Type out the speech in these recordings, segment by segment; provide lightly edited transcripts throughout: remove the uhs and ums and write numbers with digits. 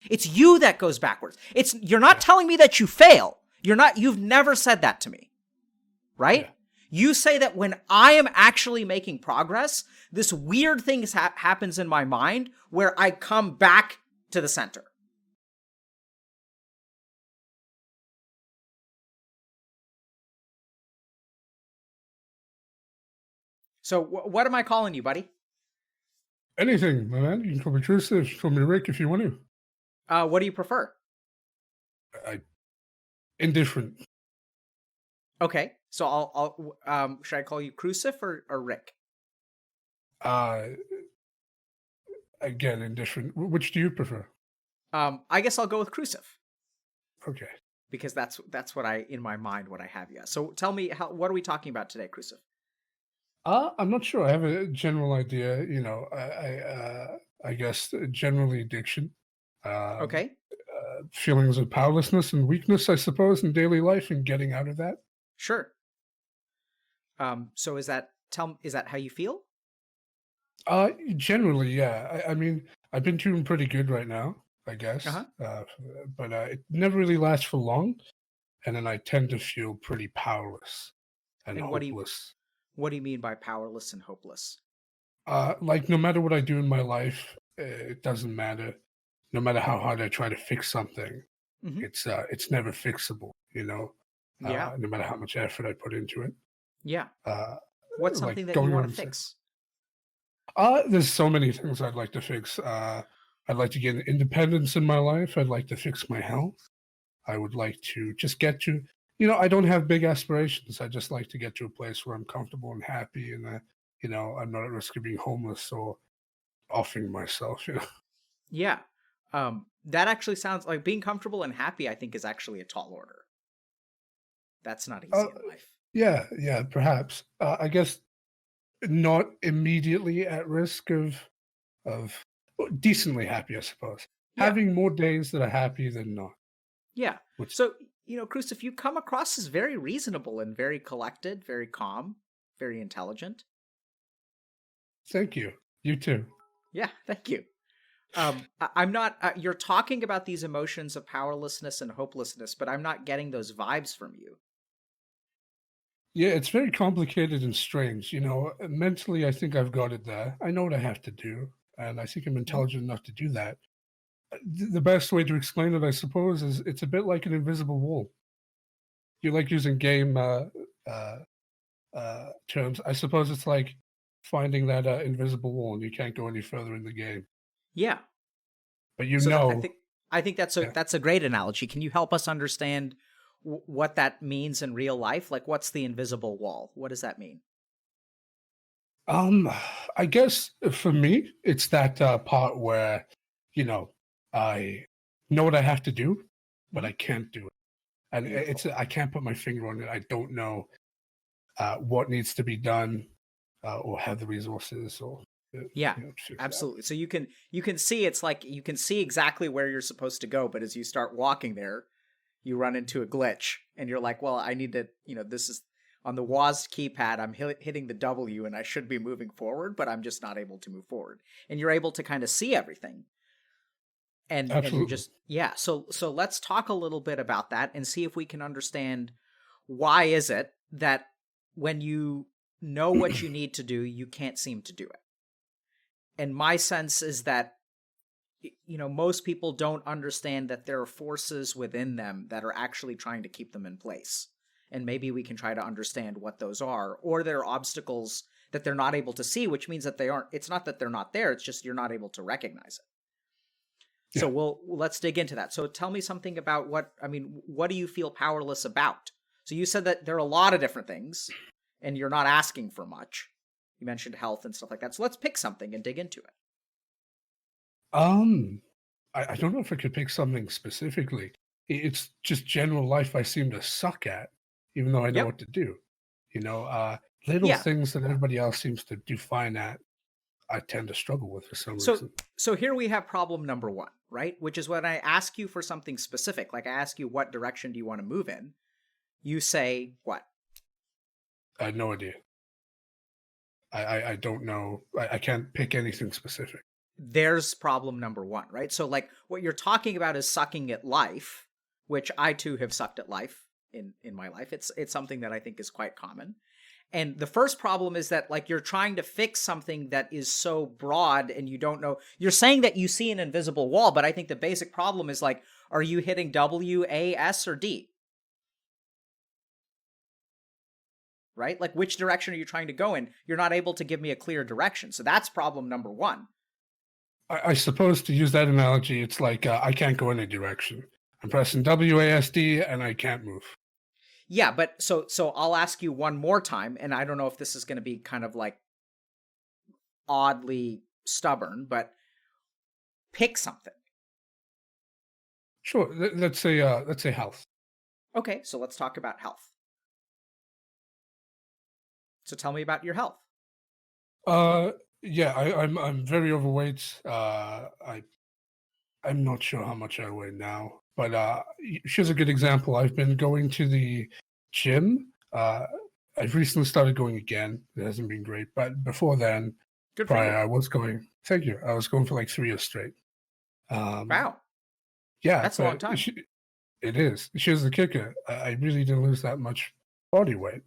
It's you that goes backwards. You're not telling me that you fail. You've never said that to me, right? Yeah. You say that when I am actually making progress, this weird thing happens in my mind where I come back to the center. So what am I calling you, buddy? Anything, my man. You can call me Tristan, you can call me Rick if you want to. What do you prefer? Indifferent. Okay, so I'll should I call you Crucif or Rick? Again, indifferent. Which do you prefer? I guess I'll go with Crucif. Okay. Because that's what in my mind, what I have you as. So tell me, what are we talking about today, Crucif? I'm not sure. I have a general idea. I guess generally addiction. Okay. Feelings of powerlessness and weakness, I suppose, in daily life, and getting out of that. Sure. So is that how you feel? Generally, yeah. I mean, I've been doing pretty good right now, I guess. But it never really lasts for long, and then I tend to feel pretty powerless and hopeless. What do you mean by powerless and hopeless? Like no matter what I do in my life, it doesn't matter. No matter how hard I try to fix something, it's never fixable. Yeah. No matter how much effort I put into it. Yeah. What's something that you want to fix? There's so many things I'd like to fix. I'd like to get independence in my life. I'd like to fix my health. I would like to just get to, I don't have big aspirations. I just like to get to a place where I'm comfortable and happy, and I'm not at risk of being homeless or offing myself. Yeah. That actually sounds like being comfortable and happy, I think, is actually a tall order. That's not easy in life. Yeah, perhaps. I guess not immediately at risk of decently happy, I suppose. Yeah. Having more days that are happy than not. Yeah. So, Crucif, you come across as very reasonable and very collected, very calm, very intelligent. Thank you. You too. Yeah, thank you. I'm not, you're talking about these emotions of powerlessness and hopelessness, but I'm not getting those vibes from you. Yeah, it's very complicated and strange. Mentally, I think I've got it there. I know what I have to do, and I think I'm intelligent enough to do that. The best way to explain it, I suppose, is it's a bit like an invisible wall. You like using game terms. I suppose it's like finding that invisible wall, and you can't go any further in the game. Yeah, but I think that's a great analogy. Can you help us understand what that means in real life? Like, what's the invisible wall? What does that mean? I guess for me, it's that part where, I know what I have to do, but I can't do it. And I can't put my finger on it. I don't know what needs to be done or have the resources or absolutely. So you can see, it's like you can see exactly where you're supposed to go, but as you start walking there, you run into a glitch and you're like, well, I need to, this is on the WASD keypad, I'm hitting the W and I should be moving forward, but I'm just not able to move forward. And you're able to kind of see everything. And you're just, So let's talk a little bit about that and see if we can understand why is it that when you know what you need to do, you can't seem to do it. And my sense is that, most people don't understand that there are forces within them that are actually trying to keep them in place. And maybe we can try to understand what those are, or there are obstacles that they're not able to see, which means that it's not that they're not there, it's just you're not able to recognize it. Yeah. So let's dig into that. So tell me something about what do you feel powerless about? So you said that there are a lot of different things and you're not asking for much. You mentioned health and stuff like that. So let's pick something and dig into it. I don't know if I could pick something specifically. It's just general life I seem to suck at, even though I know what to do. Little things that everybody else seems to do fine at, I tend to struggle with for some reason. So here we have problem number one, right? Which is when I ask you for something specific, like I ask you what direction do you want to move in, you say what? I have no idea. I don't know. I can't pick anything specific. there's problem number one, right? So like what you're talking about is sucking at life, which I too have sucked at life in my life. It's something that I think is quite common. And the first problem is that like you're trying to fix something that is so broad and you don't know. You're saying that you see an invisible wall, but I think the basic problem is like, are you hitting W, A, S, or D? Right? Like which direction are you trying to go in? You're not able to give me a clear direction. So that's problem number one. I suppose to use that analogy, it's like I can't go any direction. I'm pressing WASD and I can't move. Yeah, but so I'll ask you one more time, and I don't know if this is going to be kind of like oddly stubborn, but pick something. Sure. Let's say health. Okay, so let's talk about health. So tell me about your health. Yeah, I'm very overweight. I'm not sure how much I weigh now, but here's a good example. I've been going to the gym. I've recently started going again. It hasn't been great, but before then, Good for prior, you. I was going. Thank you. I was going for like 3 years straight. Wow. Yeah, That's a long time. It is. Here's the kicker. I really didn't lose that much body weight.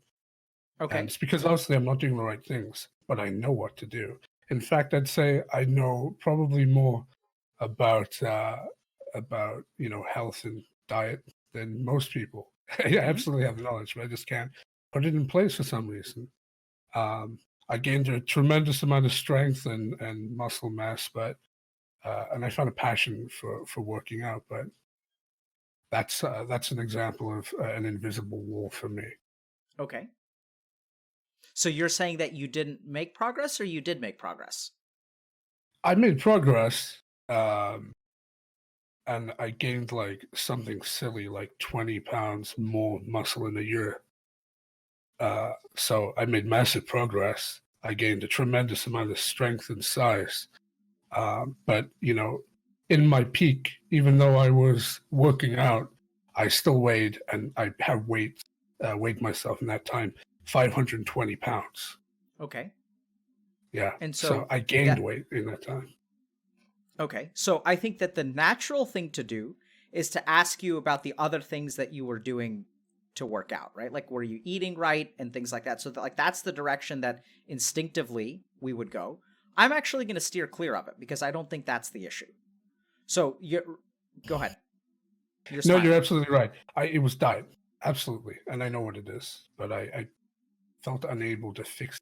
Okay. And it's because obviously I'm not doing the right things, but I know what to do. In fact, I'd say I know probably more about health and diet than most people. I absolutely have the knowledge, but I just can't put it in place for some reason. I gained a tremendous amount of strength and muscle mass, but and I found a passion for working out. But that's an example of an invisible wall for me. Okay. So you're saying that you didn't make progress, or you did make progress? I made progress, and I gained like something silly, like 20 pounds more muscle in a year. So I made massive progress. I gained a tremendous amount of strength and size. But in my peak, even though I was working out, I still weighed, and I have weighed myself in that time 520 pounds. Okay. Yeah. And so I gained weight in that time. Okay. So I think that the natural thing to do is to ask you about the other things that you were doing to work out, right? Like, were you eating right and things like that? So that's the direction that instinctively we would go. I'm actually going to steer clear of it because I don't think that's the issue. So go ahead. No, you're absolutely right. It was diet. Absolutely. And I know what it is, but I felt unable to fix it.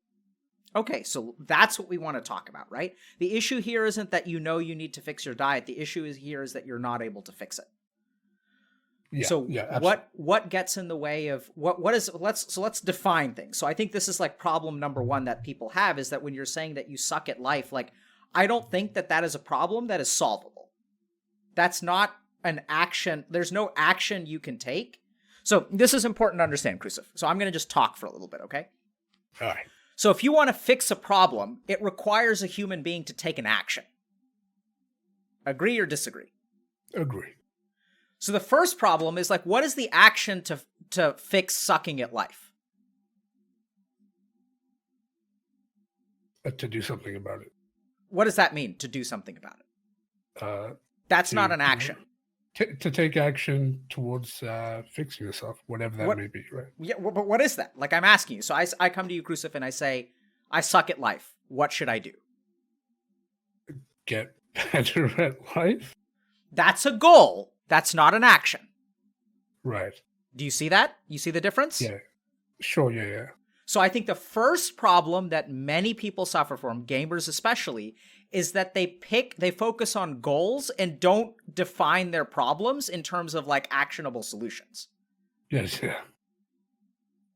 Okay, so that's what we want to talk about, right? The issue here isn't that you need to fix your diet. The issue is that you're not able to fix it. Yeah, so absolutely. what gets in the way of let's define things. So I think this is like problem number one that people have, is that when you're saying that you suck at life, like I don't think that is a problem that is solvable. That's not an action. There's no action you can take. So this is important to understand, Krusif. So I'm going to just talk for a little bit, okay? All right. So if you want to fix a problem, it requires a human being to take an action. Agree or disagree? Agree. So the first problem is like, what is the action to fix sucking at life? To do something about it. What does that mean, to do something about it? That's not an action. To take action towards fixing yourself, whatever that may be, right? Yeah, but what is that? Like, I'm asking you. So I come to you, Krusif, and I say, I suck at life. What should I do? Get better at life? That's a goal. That's not an action. Right. Do you see that? You see the difference? Yeah. Sure, yeah. So I think the first problem that many people suffer from, gamers especially, is that they focus on goals and don't define their problems in terms of like actionable solutions. Yes, yeah.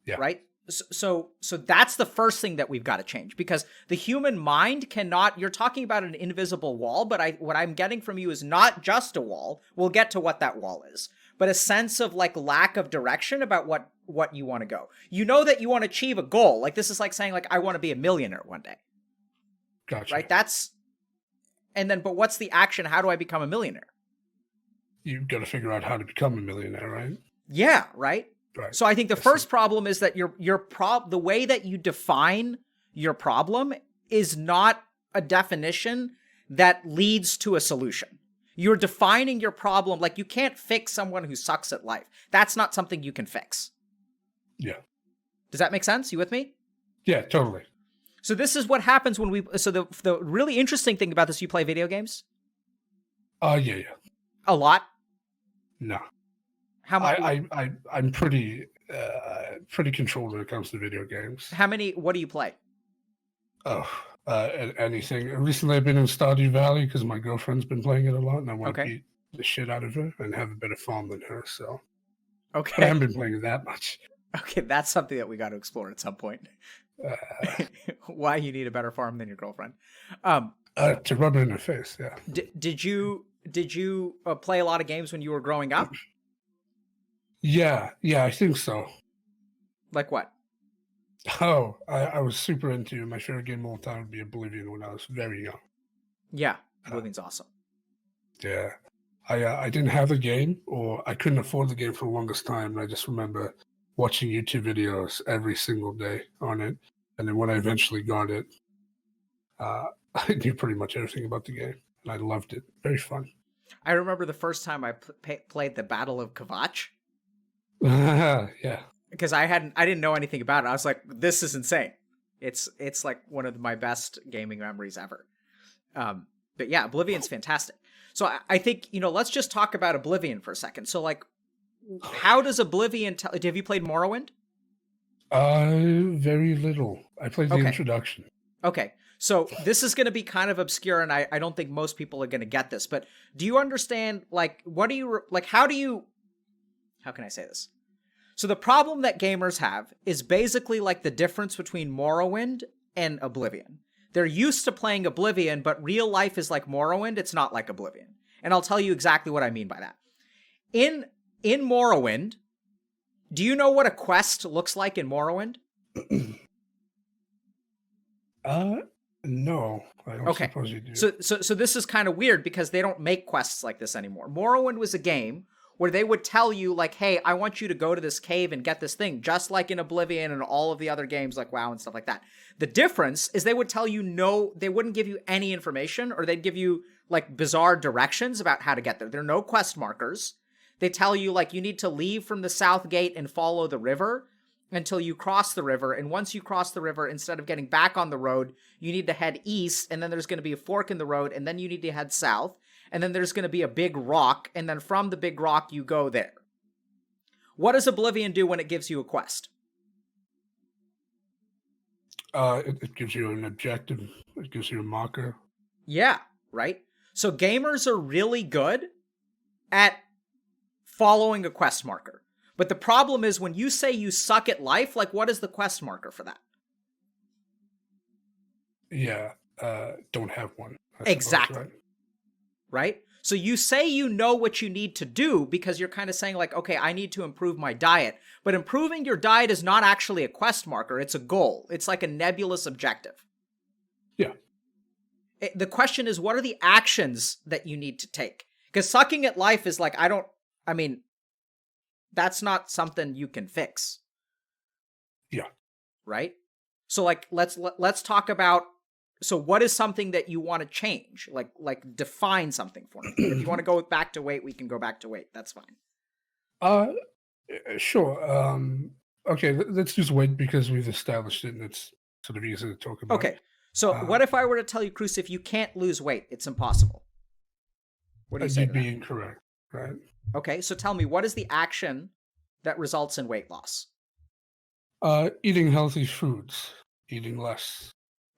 Yeah. Right? So that's the first thing that we've got to change, because the human mind cannot, you're talking about an invisible wall, but what I'm getting from you is not just a wall. We'll get to what that wall is, but a sense of like lack of direction about what you want to go. You know that you want to achieve a goal. Like this is like saying like, I want to be a millionaire one day. Gotcha. Right? But what's the action? How do I become a millionaire? You've got to figure out how to become a millionaire, right? Yeah, right? Right. So I think the first problem is that the way that you define your problem is not a definition that leads to a solution. You're defining your problem. Like, you can't fix someone who sucks at life. That's not something you can fix. Yeah. Does that make sense? You with me? Yeah, totally. So this is what happens when so the really interesting thing about this, you play video games? Yeah. A lot? No. How much? I'm pretty controlled when it comes to video games. What do you play? Anything. Recently I've been in Stardew Valley because my girlfriend's been playing it a lot and I want to beat the shit out of her and have a better farm than her, so. Okay. But I haven't been playing it that much. Okay, that's something that we got to explore at some point. Why you need a better farm than your girlfriend. To rub it in her face, yeah. Did you play a lot of games when you were growing up? Yeah, I think so. Like what? Oh, I was super into my favorite game of all time would be Oblivion when I was very young. Yeah, Oblivion's awesome. Yeah. I didn't have the game, or I couldn't afford the game for the longest time, and I just remember watching YouTube videos every single day on it. And then when I eventually got it, I knew pretty much everything about the game, and I loved it. Very fun. I remember the first time I played the Battle of Kvatch. Yeah. Because I didn't know anything about it. I was like, this is insane. It's like one of my best gaming memories ever. But yeah, Oblivion's fantastic. So I think, let's just talk about Oblivion for a second. So like, how does Oblivion have you played Morrowind? Very little. I played the introduction. Okay. So this is going to be kind of obscure, and I don't think most people are going to get this, but do you understand, like, how can I say this? So the problem that gamers have is basically like the difference between Morrowind and Oblivion. They're used to playing Oblivion, but real life is like Morrowind. It's not like Oblivion. And I'll tell you exactly what I mean by that. In Morrowind, do you know what a quest looks like in Morrowind? No. I don't suppose you do. So this is kind of weird because they don't make quests like this anymore. Morrowind was a game where they would tell you, like, hey, I want you to go to this cave and get this thing, just like in Oblivion and all of the other games like WoW and stuff like that. The difference is they would tell you they wouldn't give you any information, or they'd give you, like, bizarre directions about how to get there. There are no quest markers. They tell you, like, you need to leave from the south gate and follow the river until you cross the river, and once you cross the river, instead of getting back on the road, you need to head east, and then there's going to be a fork in the road, and then you need to head south, and then there's going to be a big rock, and then from the big rock, you go there. What does Oblivion do when it gives you a quest? It gives you an objective. It gives you a marker. Yeah, right? So gamers are really good at following a quest marker. But the problem is when you say you suck at life, like, what is the quest marker for that? Yeah, don't have one. Exactly. Suppose, right? So you say you know what you need to do because you're kind of saying, like, okay, I need to improve my diet. But improving your diet is not actually a quest marker. It's a goal. It's like a nebulous objective. Yeah. The question is, what are the actions that you need to take? Because sucking at life is like, that's not something you can fix. Yeah. Right? So, like, let's talk about, so what is something that you want to change? Like define something for me. If you want to go back to weight, we can go back to weight. That's fine. Sure. Okay, let's use weight because we've established it and it's sort of easy to talk about. Okay. So what if I were to tell you, Cruz, if you can't lose weight, it's impossible? What do you say? You'd be incorrect, right? Okay, so tell me, what is the action that results in weight loss? Eating healthy foods, eating less.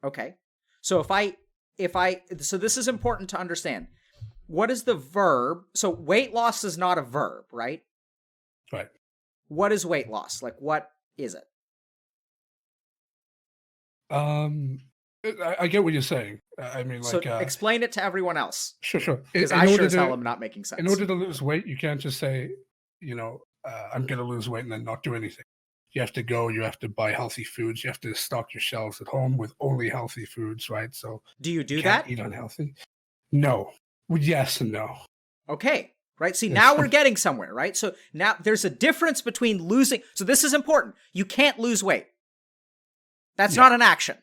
Okay. So so this is important to understand. What is the verb? So weight loss is not a verb, right? Right. What is weight loss? Like, what is it? I get what you're saying. I mean, like, so explain it to everyone else. Sure. Because I sure as hell am not making sense. In order to lose weight, you can't just say, I'm going to lose weight and then not do anything. You have to go, you have to buy healthy foods, you have to stock your shelves at home with only healthy foods, right? So do you do can't that? Eat unhealthy? No. Well, yes and no. Okay. Right. See, now we're getting somewhere, right? So now there's a difference between losing. So this is important. You can't lose weight. That's not an action.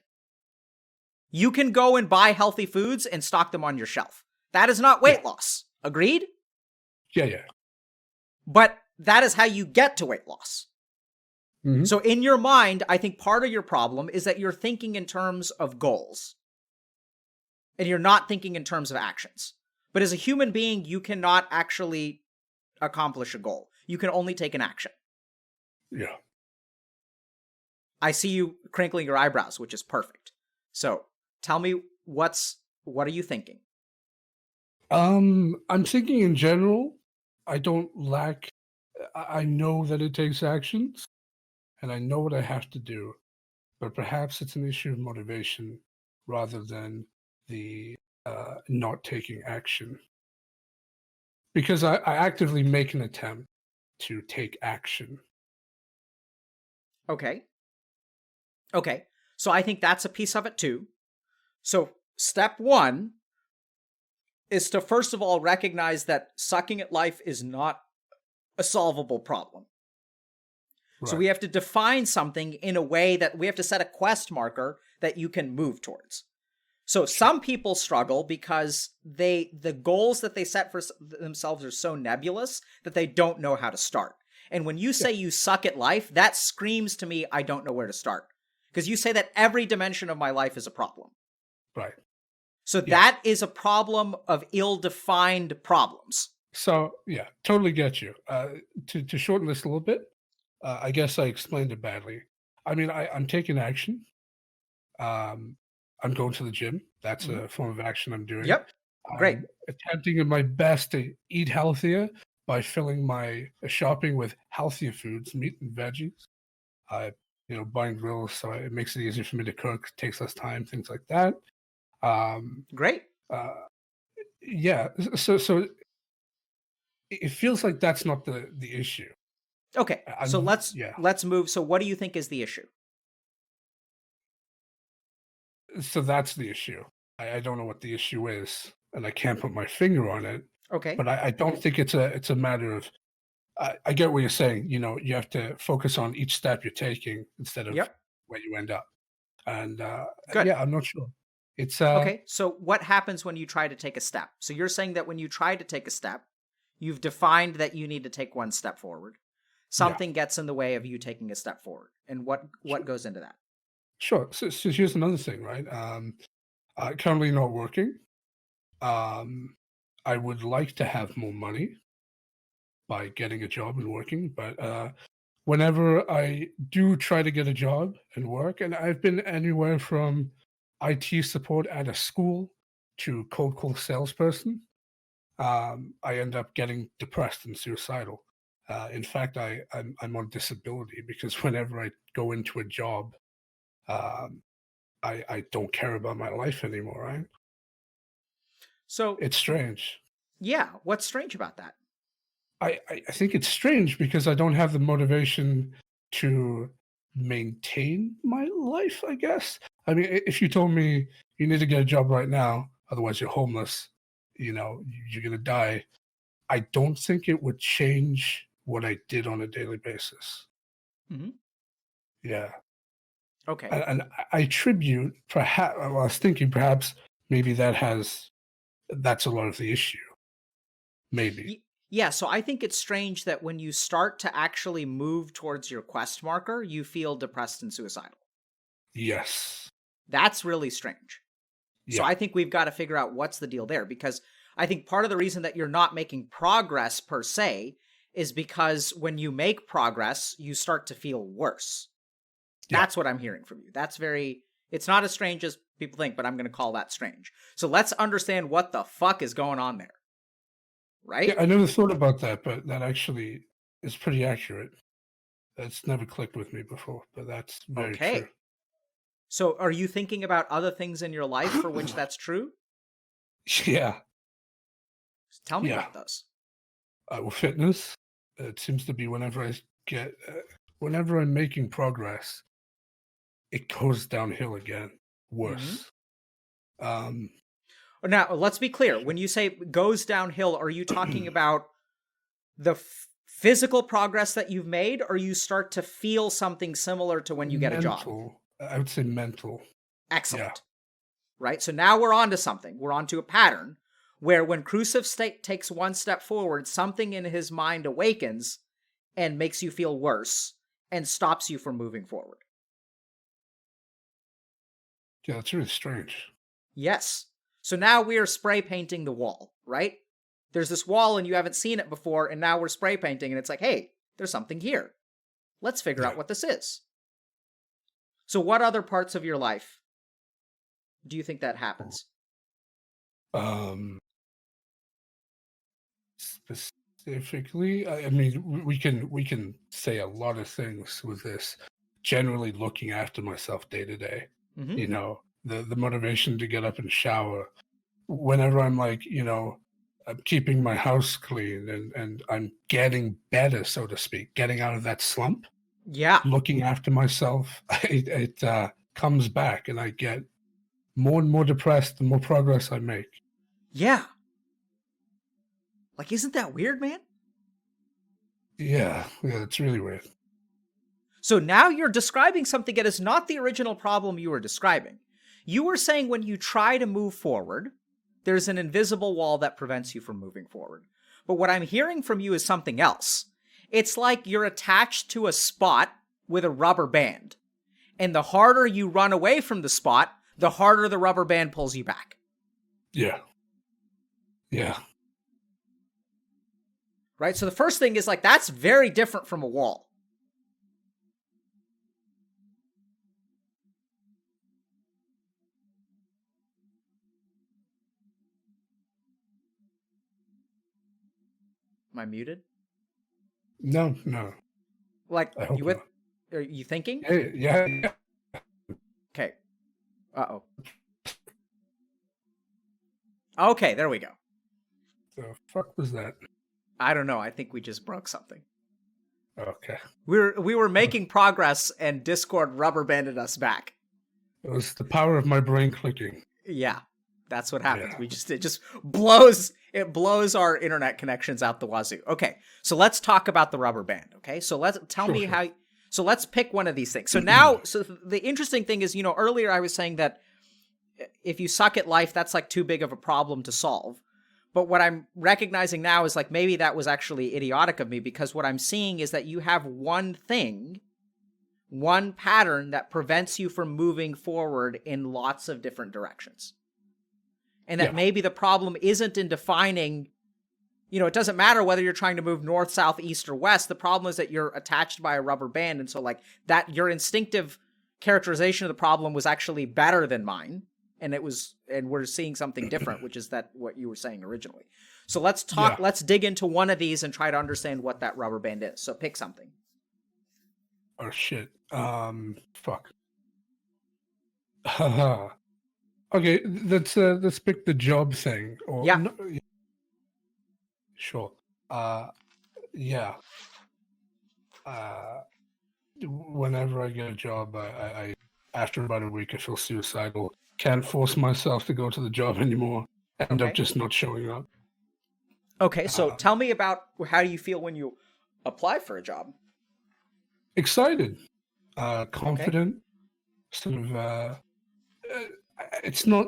You can go and buy healthy foods and stock them on your shelf. That is not weight loss. Agreed? Yeah. But that is how you get to weight loss. Mm-hmm. So in your mind, I think part of your problem is that you're thinking in terms of goals. And you're not thinking in terms of actions. But as a human being, you cannot actually accomplish a goal. You can only take an action. Yeah. I see you crinkling your eyebrows, which is perfect. So tell me, what are you thinking? I'm thinking in general, I don't lack, I know that it takes actions and I know what I have to do, but perhaps it's an issue of motivation rather than the not taking action. Because I actively make an attempt to take action. Okay. So I think that's a piece of it too. So step one is to first of all recognize that sucking at life is not a solvable problem. Right. So we have to define something in a way that we have to set a quest marker that you can move towards. So some people struggle because the goals that they set for themselves are so nebulous that they don't know how to start. And when you say you suck at life, that screams to me, I don't know where to start. Because you say that every dimension of my life is a problem. Right. So that is a problem of ill-defined problems. So, yeah, totally get you. To shorten this a little bit, I guess I explained it badly. I mean, I'm taking action. I'm going to the gym. That's a form of action I'm doing. Yep. Great. I'm attempting my best to eat healthier by filling my shopping with healthier foods, meat and veggies. Buying grills, so it makes it easier for me to cook, takes less time, things like that. Great. Yeah. So it feels like that's not the issue. Okay. So let's move. So what do you think is the issue? So that's the issue. I don't know what the issue is, and I can't put my finger on it. Okay. But I don't think it's a matter of. I get what you're saying. You have to focus on each step you're taking instead of where you end up. And yeah, I'm not sure. It's okay. So what happens when you try to take a step? So you're saying that when you try to take a step, you've defined that you need to take one step forward. Something gets in the way of you taking a step forward. And what goes into that? Sure. So here's another thing, right? Currently not working. I would like to have more money by getting a job and working, but whenever I do try to get a job and work, and I've been anywhere from IT support at a school to cold call salesperson, I end up getting depressed and suicidal. In fact, I'm on disability because whenever I go into a job, I don't care about my life anymore, right? So it's strange. Yeah, what's strange about that? I think it's strange because I don't have the motivation to maintain my life, I guess. I mean, if you told me you need to get a job right now, otherwise you're homeless, you're going to die, I don't think it would change what I did on a daily basis. Mm-hmm. Yeah. Okay. And I attribute, perhaps, I was thinking perhaps maybe that's a lot of the issue. Maybe. Yeah, so I think it's strange that when you start to actually move towards your quest marker, you feel depressed and suicidal. Yes. That's really strange. Yeah. So I think we've got to figure out what's the deal there, because I think part of the reason that you're not making progress per se is because when you make progress, you start to feel worse. Yeah. That's what I'm hearing from you. It's not as strange as people think, but I'm going to call that strange. So let's understand what the fuck is going on there. Right? Yeah, I never thought about that, but that actually is pretty accurate. That's never clicked with me before, but that's very true. So are you thinking about other things in your life for which that's true? Yeah. Tell me about those. Well, fitness. It seems to be whenever I'm making progress, it goes downhill again. Worse. Mm-hmm. Now, let's be clear. When you say goes downhill, are you talking about the physical progress that you've made, or you start to feel something similar to when you get a job? I would say mental. Excellent. right? So now we're on to something. We're on to a pattern where when Crucive takes one step forward, something in his mind awakens and makes you feel worse and stops you from moving forward. Yeah, that's really strange. Yes. So now we are spray painting the wall, right? There's this wall and you haven't seen it before, and now we're spray painting and it's like, hey, there's something here. Let's figure out what this is. So what other parts of your life do you think that happens? Specifically, I mean, we can say a lot of things with this. Generally, looking after myself day to day. Mm-hmm. You know, the motivation to get up and shower. Whenever I'm like, I'm keeping my house clean and I'm getting better, so to speak, getting out of that slump. Yeah. Looking after myself, it comes back, and I get more and more depressed the more progress I make. Yeah. Like, isn't that weird, man? Yeah, it's really weird. So now you're describing something that is not the original problem you were describing. You were saying when you try to move forward, there's an invisible wall that prevents you from moving forward. But what I'm hearing from you is something else. It's like you're attached to a spot with a rubber band. And the harder you run away from the spot, the harder the rubber band pulls you back. Yeah. Yeah. Right? So the first thing is like, that's very different from a wall. Am I muted? No. Like, I hope you with? not. Are you thinking? Yeah. Okay. Uh-oh. Okay, there we go. The fuck was that? I don't know. I think we just broke something. Okay. We were making progress and Discord rubber banded us back. It was the power of my brain clicking. Yeah. That's what happens. Yeah. It just blows our internet connections out the wazoo. Okay. So let's talk about the rubber band, okay? So let's pick one of these things. So now the interesting thing is, earlier I was saying that if you suck at life, that's like too big of a problem to solve. But what I'm recognizing now is like maybe that was actually idiotic of me, because what I'm seeing is that you have one pattern that prevents you from moving forward in lots of different directions. And that maybe the problem isn't in defining, it doesn't matter whether you're trying to move north, south, east, or west. The problem is that you're attached by a rubber band. And so like that, your instinctive characterization of the problem was actually better than mine. And we're seeing something different, which is what you were saying originally. So let's dig into one of these and try to understand what that rubber band is. So pick something. Oh shit. Fuck. Okay, let's pick the job thing. Or Yeah. No, sure. Yeah. Whenever I get a job, I after about a week I feel suicidal. Can't force myself to go to the job anymore. End up just not showing up. Okay, so tell me about how you feel when you apply for a job. Excited, confident, sort of. It's not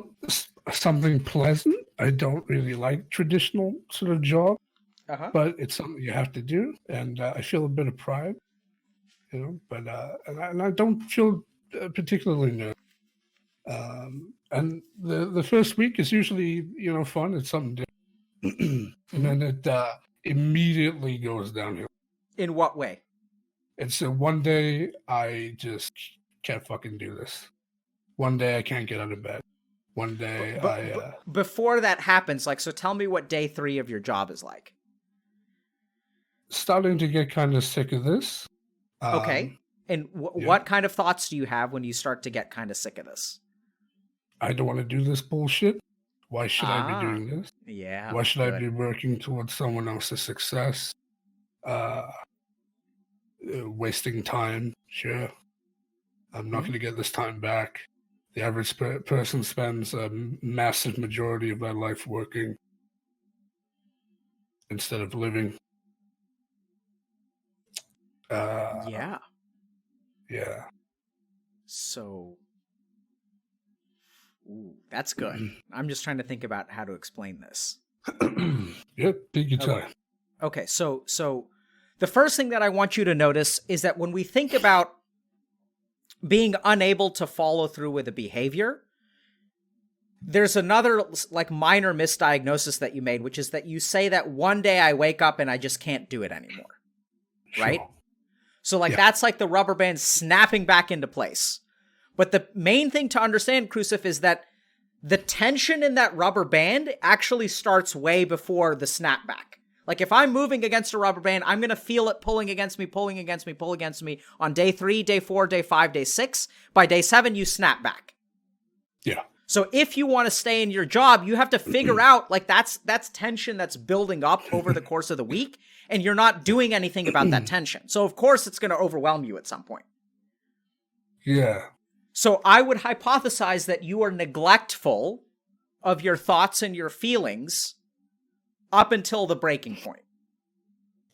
something pleasant. I don't really like traditional sort of job, but it's something you have to do, and I feel a bit of pride, But and I don't feel particularly nervous. And the first week is usually fun. It's something different, and then it immediately goes downhill. In what way? It's one day I just can't fucking do this. One day I can't get out of bed. One day before that happens, so tell me what day 3 of your job is like. Starting to get kind of sick of this. Okay. And what kind of thoughts do you have when you start to get kind of sick of this? I don't want to do this bullshit. Why should I be doing this? Yeah. Why should I be working towards someone else's success? Wasting time. Sure. I'm not going to get this time back. The average person spends a massive majority of their life working instead of living. Yeah. Yeah. So Ooh, that's good. I'm just trying to think about how to explain this. Yep, take your Okay. time. Okay, so the first thing that I want you to notice is that when we think about being unable to follow through with a behavior, there's another like minor misdiagnosis that you made, which is that you say that one day I wake up and I just can't do it anymore. Right? Sure. So like that's like the rubber band snapping back into place. But the main thing to understand, Crucif, is that the tension in that rubber band actually starts way before the snapback. Like if I'm moving against a rubber band, I'm going to feel it pulling against me, pulling against me, pulling against me on day 3, day 4, day 5, day 6. By day 7, you snap back. Yeah. So if you want to stay in your job, you have to figure out like that's tension that's building up over the course of the week, and you're not doing anything about that tension. So of course it's going to overwhelm you at some point. Yeah. So I would hypothesize that you are neglectful of your thoughts and your feelings up until the breaking point.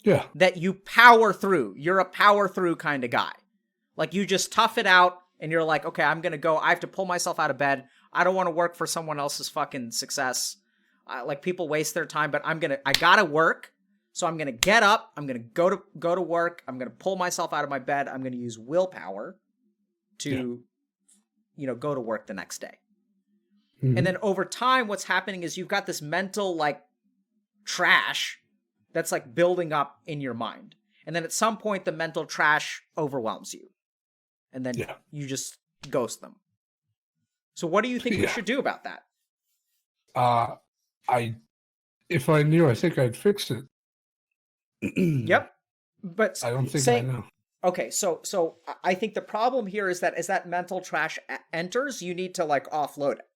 Yeah. That you power through. You're a power through kind of guy. Like you just tough it out and you're like, okay, I'm going to go. I have to pull myself out of bed. I don't want to work for someone else's fucking success. Like people waste their time, but I got to work. So I'm going to get up. I'm going to go to work. I'm going to pull myself out of my bed. I'm going to use willpower to, go to work the next day. Mm-hmm. And then over time, what's happening is you've got this mental like trash that's like building up in your mind. And then at some point, the mental trash overwhelms you. And then you just ghost them. So what do you think we should do about that? If I knew, I think I'd fix it. Yep. But I don't think I know. Okay, so I think the problem here is that as that mental trash enters, you need to like offload it.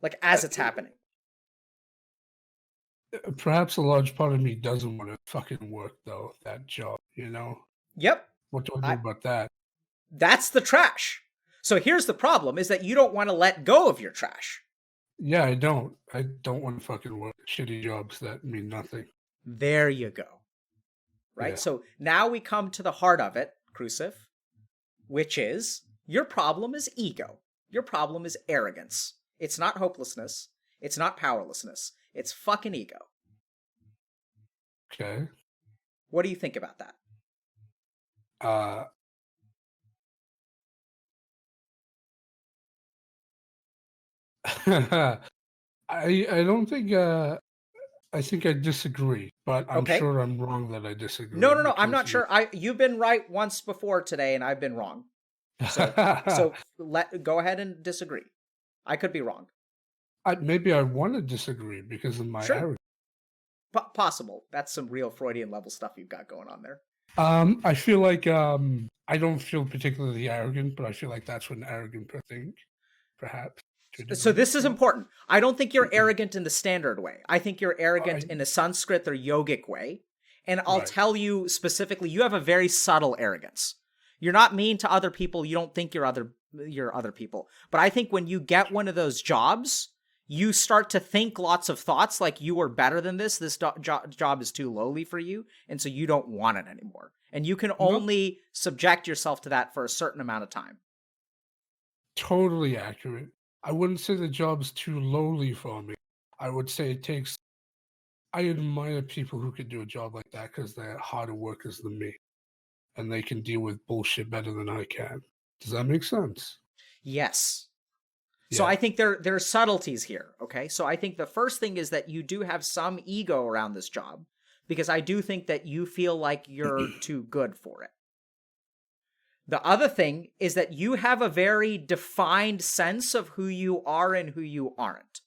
Like as it's happening. Perhaps a large part of me doesn't want to fucking work though, that job, Yep. What do I do about that? That's the trash. So here's the problem is that you don't want to let go of your trash. Yeah, I don't. I don't want to fucking work shitty jobs that mean nothing. There you go. Right? Yeah. So now we come to the heart of it, Crucif, which is your problem is ego. Your problem is arrogance. It's not hopelessness. It's not powerlessness. It's fucking ego. Okay. What do you think about that? I don't think I think I disagree, but I'm sure I'm wrong that I disagree. No. I'm not sure. You've been right once before today, and I've been wrong. So go ahead and disagree. I could be wrong. Maybe I want to disagree because of my arrogance. Possible. That's some real Freudian level stuff you've got going on there. I feel like I don't feel particularly arrogant, but I feel like that's what an arrogant person thinks, perhaps. So this is important. I don't think you're arrogant in the standard way. I think you're arrogant in a Sanskrit or yogic way. And I'll tell you specifically, you have a very subtle arrogance. You're not mean to other people. You don't think you're other people. But I think when you get one of those jobs, you start to think lots of thoughts like you are better than this. This job is too lowly for you. And so you don't want it anymore. And you can only subject yourself to that for a certain amount of time. Totally accurate. I wouldn't say the job's too lowly for me. I would say I admire people who could do a job like that because they're harder workers than me. And they can deal with bullshit better than I can. Does that make sense? Yes. So I think there are subtleties here, okay? So I think the first thing is that you do have some ego around this job because I do think that you feel like you're too good for it. The other thing is that you have a very defined sense of who you are and who you aren't.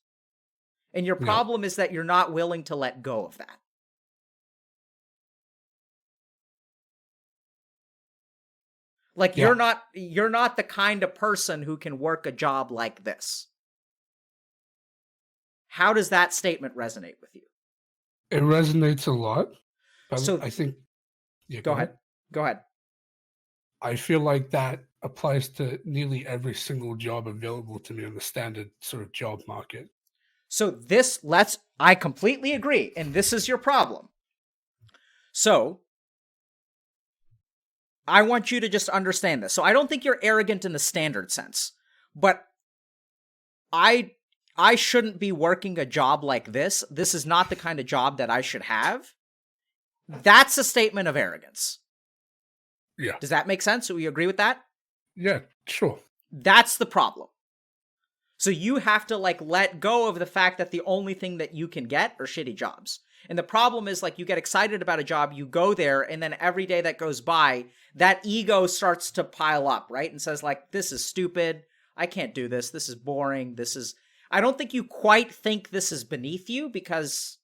And your problem is that you're not willing to let go of that. Like you're not the kind of person who can work a job like this. How does that statement resonate with you? It resonates a lot. So I think go ahead. Go ahead. I feel like that applies to nearly every single job available to me on the standard sort of job market. So I completely agree. And this is your problem. So I want you to just understand this. So I don't think you're arrogant in the standard sense, but I shouldn't be working a job like this. This is not the kind of job that I should have. That's a statement of arrogance. Yeah. Does that make sense? Do we agree with that? Yeah, sure. That's the problem. So you have to like let go of the fact that the only thing that you can get are shitty jobs. And the problem is like you get excited about a job, you go there, and then every day that goes by, that ego starts to pile up, right? And says like, this is stupid. I can't do this. This is boring. I don't think you quite think this is beneath you because,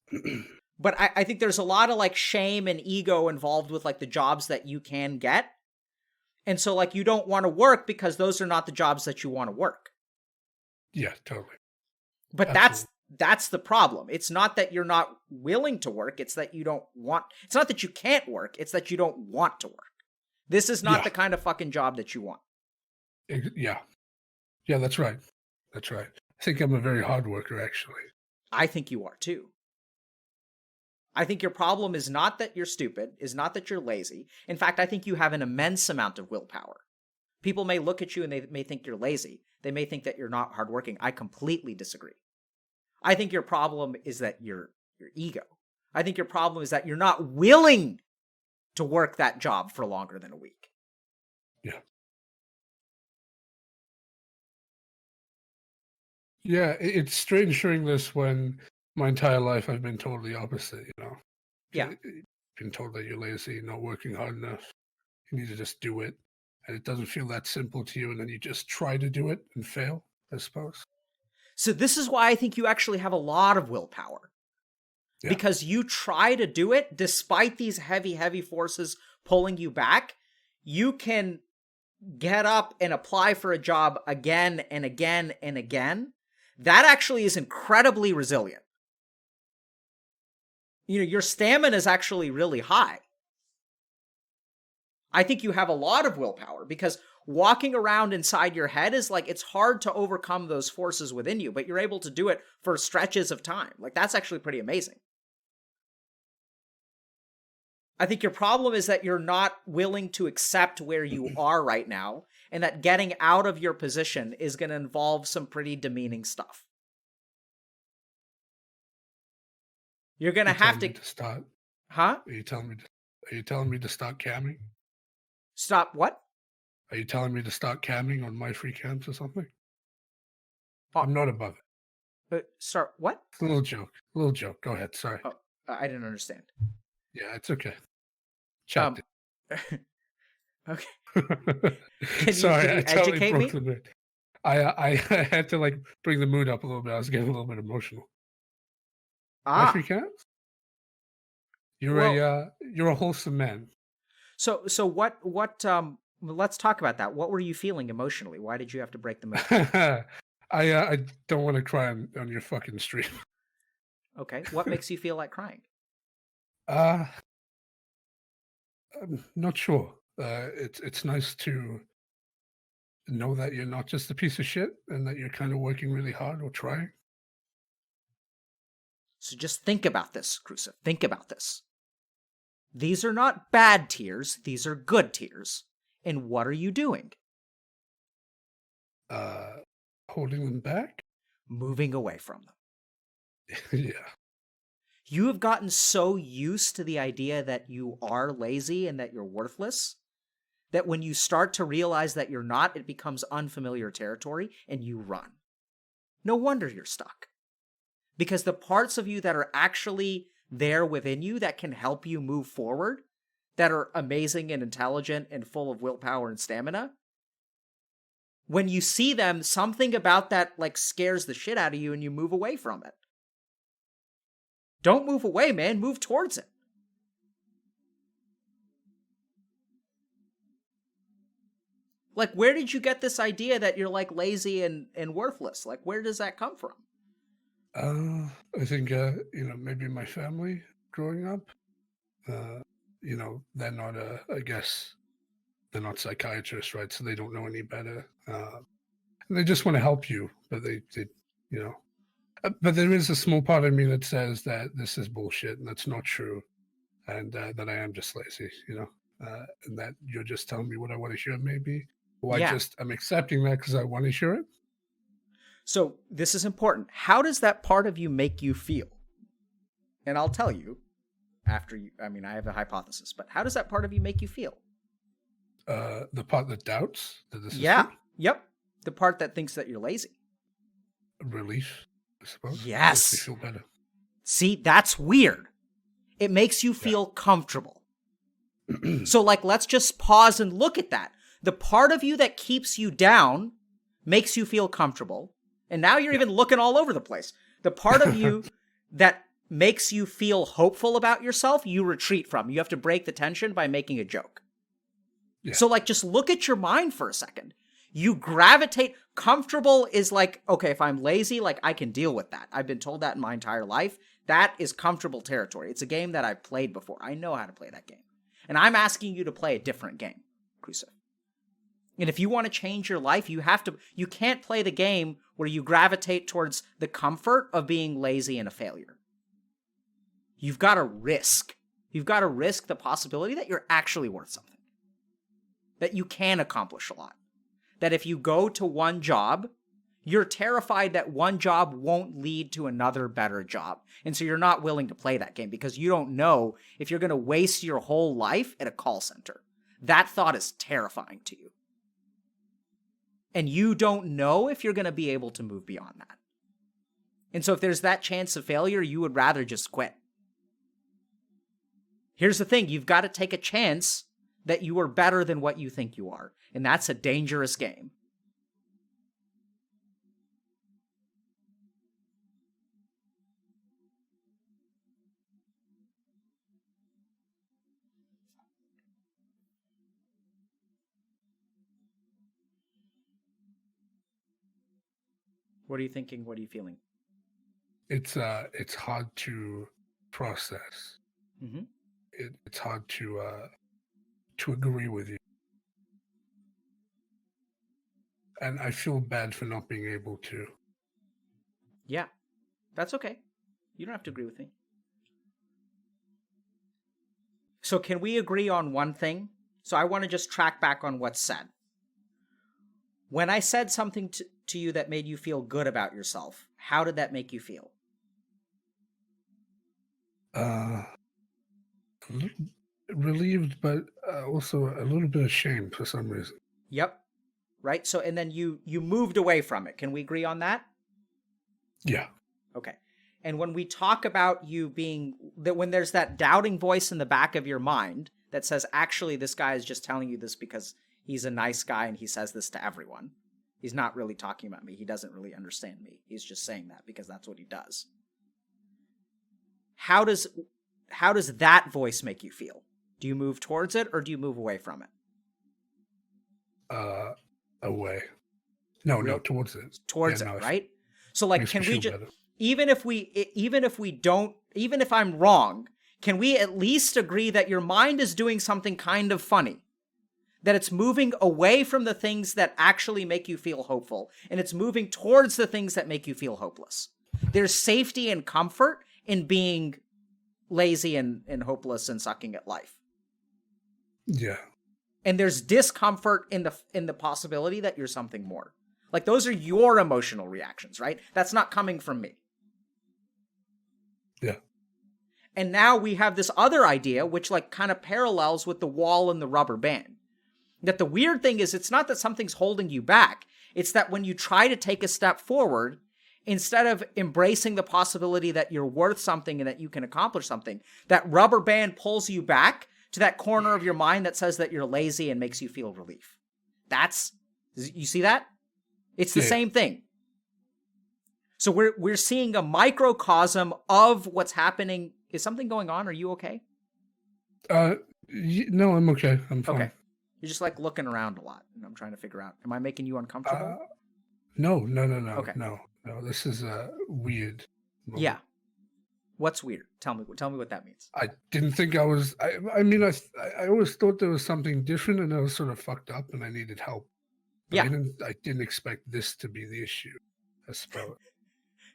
but I think there's a lot of like shame and ego involved with like the jobs that you can get. And so like you don't want to work because those are not the jobs that you want to work. Yeah, totally. But Absolutely. that's the problem. It's not that you're not willing to work. It's that you don't want. It's not that you can't work. It's that you don't want to work. This is not the kind of fucking job that you want. Yeah. Yeah, that's right. That's right. I think I'm a very hard worker, actually. I think you are too. I think your problem is not that you're stupid, is not that you're lazy. In fact, I think you have an immense amount of willpower. People may look at you and they may think you're lazy. They may think that you're not hardworking. I completely disagree. I think your problem is that your ego. I think your problem is that you're not willing to work that job for longer than a week. Yeah. Yeah, it's strange hearing this when my entire life I've been told the opposite, you know. Yeah. Been told that you're lazy, not working hard enough. You need to just do it. And it doesn't feel that simple to you, and then you just try to do it and fail, I suppose. So this is why I think you actually have a lot of willpower. Yeah. Because you try to do it despite these heavy forces pulling you back. You can get up and apply for a job again and again and again. That actually is incredibly resilient. You know, your stamina is actually really high. I think you have a lot of willpower because walking around inside your head is like, it's hard to overcome those forces within you, but you're able to do it for stretches of time. Like, that's actually pretty amazing. I think your problem is that you're not willing to accept where you are right now, and that getting out of your position is going to involve some pretty demeaning stuff. You're going to have to start. Huh? Are you telling me to start camming? Stop what? Are you telling me to start camming on my free camps or something? I'm not above it. Start what? A little joke. Go ahead. Sorry. Oh, I didn't understand. Yeah, it's okay. Chat. Okay. Can Sorry, you educate me? I had to like bring the mood up a little bit. I was getting a little bit emotional. My free camps? You're a wholesome man. So what let's talk about that. What were you feeling emotionally? Why did you have to break the mood? I don't want to cry on your fucking stream. Okay. What makes you feel like crying? I'm not sure. It's nice to know that you're not just a piece of shit and that you're kind of working really hard or trying. So just think about this, Crusoe. Think about this. These are not bad tears. These are good tears. And what are you doing? Holding them back? Moving away from them. Yeah. You have gotten so used to the idea that you are lazy and that you're worthless that when you start to realize that you're not, it becomes unfamiliar territory and you run. No wonder you're stuck. Because the parts of you that are actually there within you that can help you move forward, that are amazing and intelligent and full of willpower and stamina, when you see them, something about that like scares the shit out of you and you move away from it. Don't move away, man. Move towards it. Like, where did you get this idea that you're like lazy and worthless? Like, where does that come from? I think, maybe my family growing up, they're not, I guess, they're not psychiatrists, right? So they don't know any better. And they just want to help you, but they but there is a small part of me that says that this is bullshit and that's not true. And that I am just lazy, and that you're just telling me what I want to hear maybe. Or I'm accepting that because I want to hear it. So this is important. How does that part of you make you feel? And I'll tell you after you, I mean, I have a hypothesis, but how does that part of you make you feel? The part that doubts that this Yeah. is true? Yep. The part that thinks that you're lazy. Relief, I suppose. Yes. Makes me feel better. See, that's weird. It makes you feel comfortable. So, like, let's just pause and look at that. The part of you that keeps you down makes you feel comfortable. And now you're even looking all over the place. The part of you that makes you feel hopeful about yourself, you retreat from. You have to break the tension by making a joke. Yeah. So, like, just look at your mind for a second. You gravitate. Comfortable is like, okay, if I'm lazy, like, I can deal with that. I've been told that in my entire life. That is comfortable territory. It's a game that I've played before. I know how to play that game. And I'm asking you to play a different game, Crusoe. And if you want to change your life, you can't play the game where you gravitate towards the comfort of being lazy and a failure. You've got to risk. You've got to risk the possibility that you're actually worth something. That you can accomplish a lot. That if you go to one job, you're terrified that one job won't lead to another better job. And so you're not willing to play that game because you don't know if you're going to waste your whole life at a call center. That thought is terrifying to you. And you don't know if you're going to be able to move beyond that. And so if there's that chance of failure, you would rather just quit. Here's the thing. You've got to take a chance that you are better than what you think you are. And that's a dangerous game. What are you thinking? What are you feeling? It's hard to process. Mm-hmm. It's hard to agree with you, and I feel bad for not being able to. Yeah, that's okay. You don't have to agree with me. So can we agree on one thing? So I want to just track back on what's said. When I said something to you that made you feel good about yourself, how did that make you feel? Relieved, but also a little bit ashamed for some reason. Yep. Right? So, and then you moved away from it. Can we agree on that? Yeah. Okay. And when we talk about you being, that when there's that doubting voice in the back of your mind that says, actually, this guy is just telling you this because he's a nice guy and he says this to everyone. He's not really talking about me. He doesn't really understand me. He's just saying that because that's what he does. How does that voice make you feel? Do you move towards it or do you move away from it? Away. No, towards it. Towards it, right? So like, can we just, even if I'm wrong, can we at least agree that your mind is doing something kind of funny? That it's moving away from the things that actually make you feel hopeful, and it's moving towards the things that make you feel hopeless. There's safety and comfort in being lazy and hopeless and sucking at life. Yeah. And there's discomfort in the possibility that you're something more. Like, those are your emotional reactions, right? That's not coming from me. Yeah. And now we have this other idea, which like kind of parallels with the wall and the rubber band. That the weird thing is, it's not that something's holding you back. It's that when you try to take a step forward, instead of embracing the possibility that you're worth something and that you can accomplish something, that rubber band pulls you back to that corner of your mind that says that you're lazy and makes you feel relief. You see that? It's the same thing. So we're seeing a microcosm of what's happening. Is something going on? Are you okay? No, I'm okay. I'm fine. Okay. You're just like looking around a lot, and I'm trying to figure out, am I making you uncomfortable? No. Okay. No. This is weird. Moment. Yeah. What's weird? Tell me what that means. I didn't think I was. I mean, I always thought there was something different, and I was sort of fucked up, and I needed help. But yeah. I didn't expect this to be the issue. I suppose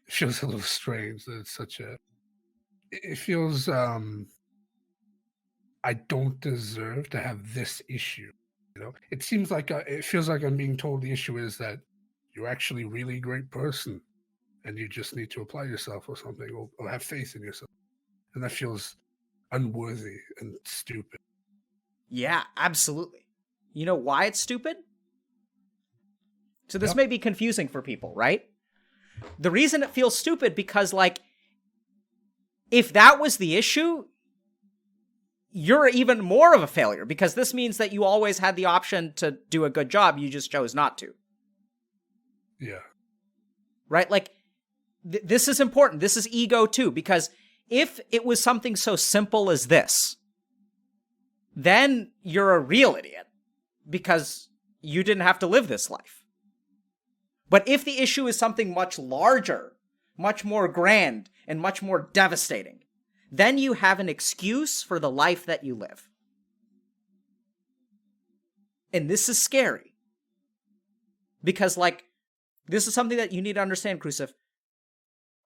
it feels a little strange that it's such a. It feels. I don't deserve to have this issue. You know, it seems like it feels like I'm being told the issue is that you're actually really great person, and you just need to apply yourself or something, or have faith in yourself. And that feels unworthy and stupid. Yeah, absolutely. You know why it's stupid? So this Yep. may be confusing for people, right? The reason it feels stupid because, like, if that was the issue, you're even more of a failure, because this means that you always had the option to do a good job. You just chose not to. Yeah. Right? Like, this is important. This is ego too, because if it was something so simple as this, then you're a real idiot because you didn't have to live this life. But if the issue is something much larger, much more grand, and much more devastating, then you have an excuse for the life that you live. And this is scary. Because, like, this is something that you need to understand, Crucif.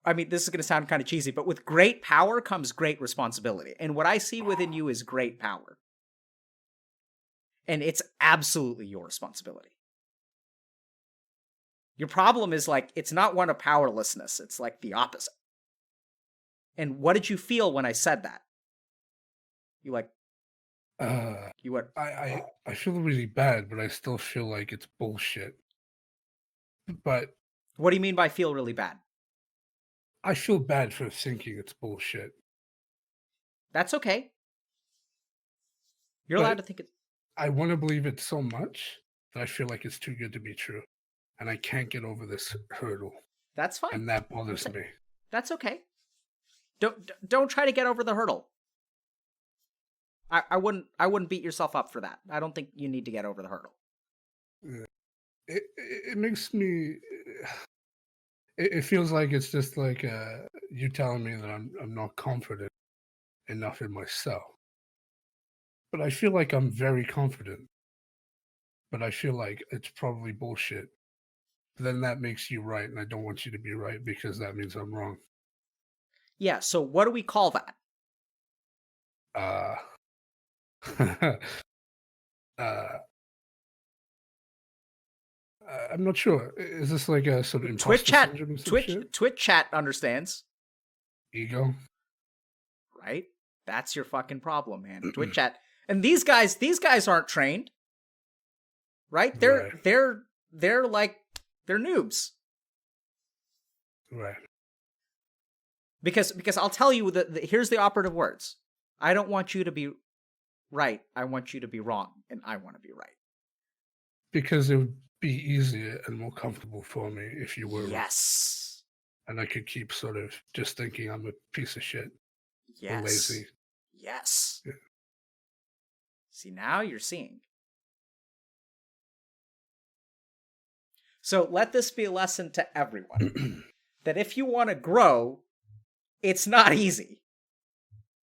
I mean, this is going to sound kind of cheesy, but with great power comes great responsibility. And what I see within you is great power. And it's absolutely your responsibility. Your problem is, like, it's not one of powerlessness. It's like the opposite. And what did you feel when I said that? You like, you went, I feel really bad, but I still feel like it's bullshit. But what do you mean by feel really bad? I feel bad for thinking it's bullshit. That's okay. You're allowed to think it. I want to believe it so much that I feel like it's too good to be true. And I can't get over this hurdle. That's fine. And that bothers me. That's okay. Don't try to get over the hurdle. I wouldn't beat yourself up for that. I don't think you need to get over the hurdle. It makes me. It feels like it's just like you telling me that I'm not confident enough in myself. But I feel like I'm very confident. But I feel like it's probably bullshit. Then that makes you right, and I don't want you to be right because that means I'm wrong. Yeah, so what do we call that? I'm not sure. Is this like a sort of imposter syndrome or some shit? Twitch chat understands. Ego? Right? That's your fucking problem, man. Twitch chat. And these guys aren't trained. Right? They're like, they're noobs. Right. Because I'll tell you here's the operative words. I don't want you to be right. I want you to be wrong, and I want to be right. Because it would be easier and more comfortable for me if you were yes. Right. And I could keep sort of just thinking I'm a piece of shit. Yes. Or lazy. Yes. Yeah. See, now you're seeing. So let this be a lesson to everyone. That if you want to grow, it's not easy.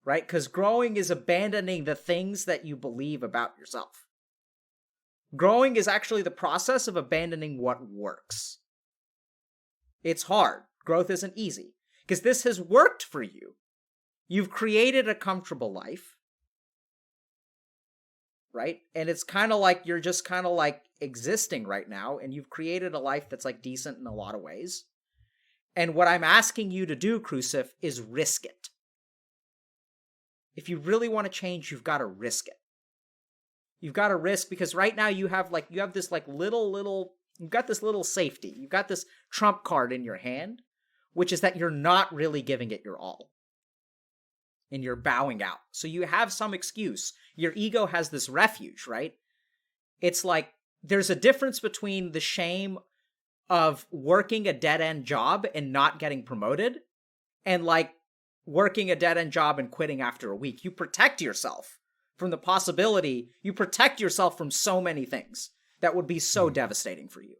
Right? Because growing is abandoning the things that you believe about yourself. Growing is actually the process of abandoning what works. It's hard. Growth isn't easy. Because this has worked for you. You've created a comfortable life. Right? And it's kind of like you're just kind of like existing right now, and you've created a life that's like decent in a lot of ways. And what I'm asking you to do, Crucif, is risk it. If you really want to change, you've got to risk it. You've got to risk, because right now you have this like you've got this little safety. You've got this trump card in your hand, which is that you're not really giving it your all. And you're bowing out. So you have some excuse. Your ego has this refuge, right? It's like there's a difference between the shame of working a dead-end job and not getting promoted and like working a dead-end job and quitting after a week. You protect yourself from the possibility. You protect yourself from so many things that would be so devastating for you.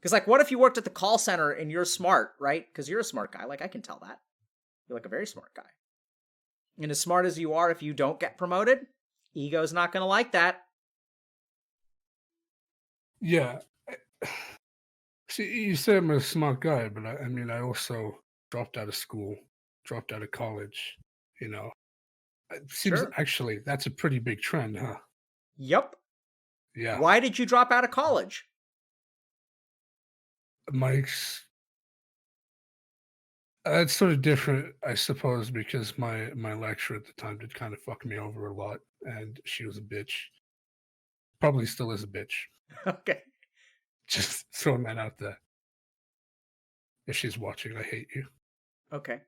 Because like, what if you worked at the call center and you're smart, right? Because you're a smart guy. Like, I can tell that. You're like a very smart guy. And as smart as you are, if you don't get promoted, ego's not going to like that. Yeah. See, you say I'm a smart guy, but I mean, I also dropped out of school, dropped out of college, you know. It seems actually that's a pretty big trend, huh? Yep. Yeah. Why did you drop out of college? Mike's it's sort of different, I suppose, because my lecturer at the time did kind of fuck me over a lot, and she was a bitch. Probably still is a bitch. Okay. Just throwing that out there. If she's watching, I hate you. Okay.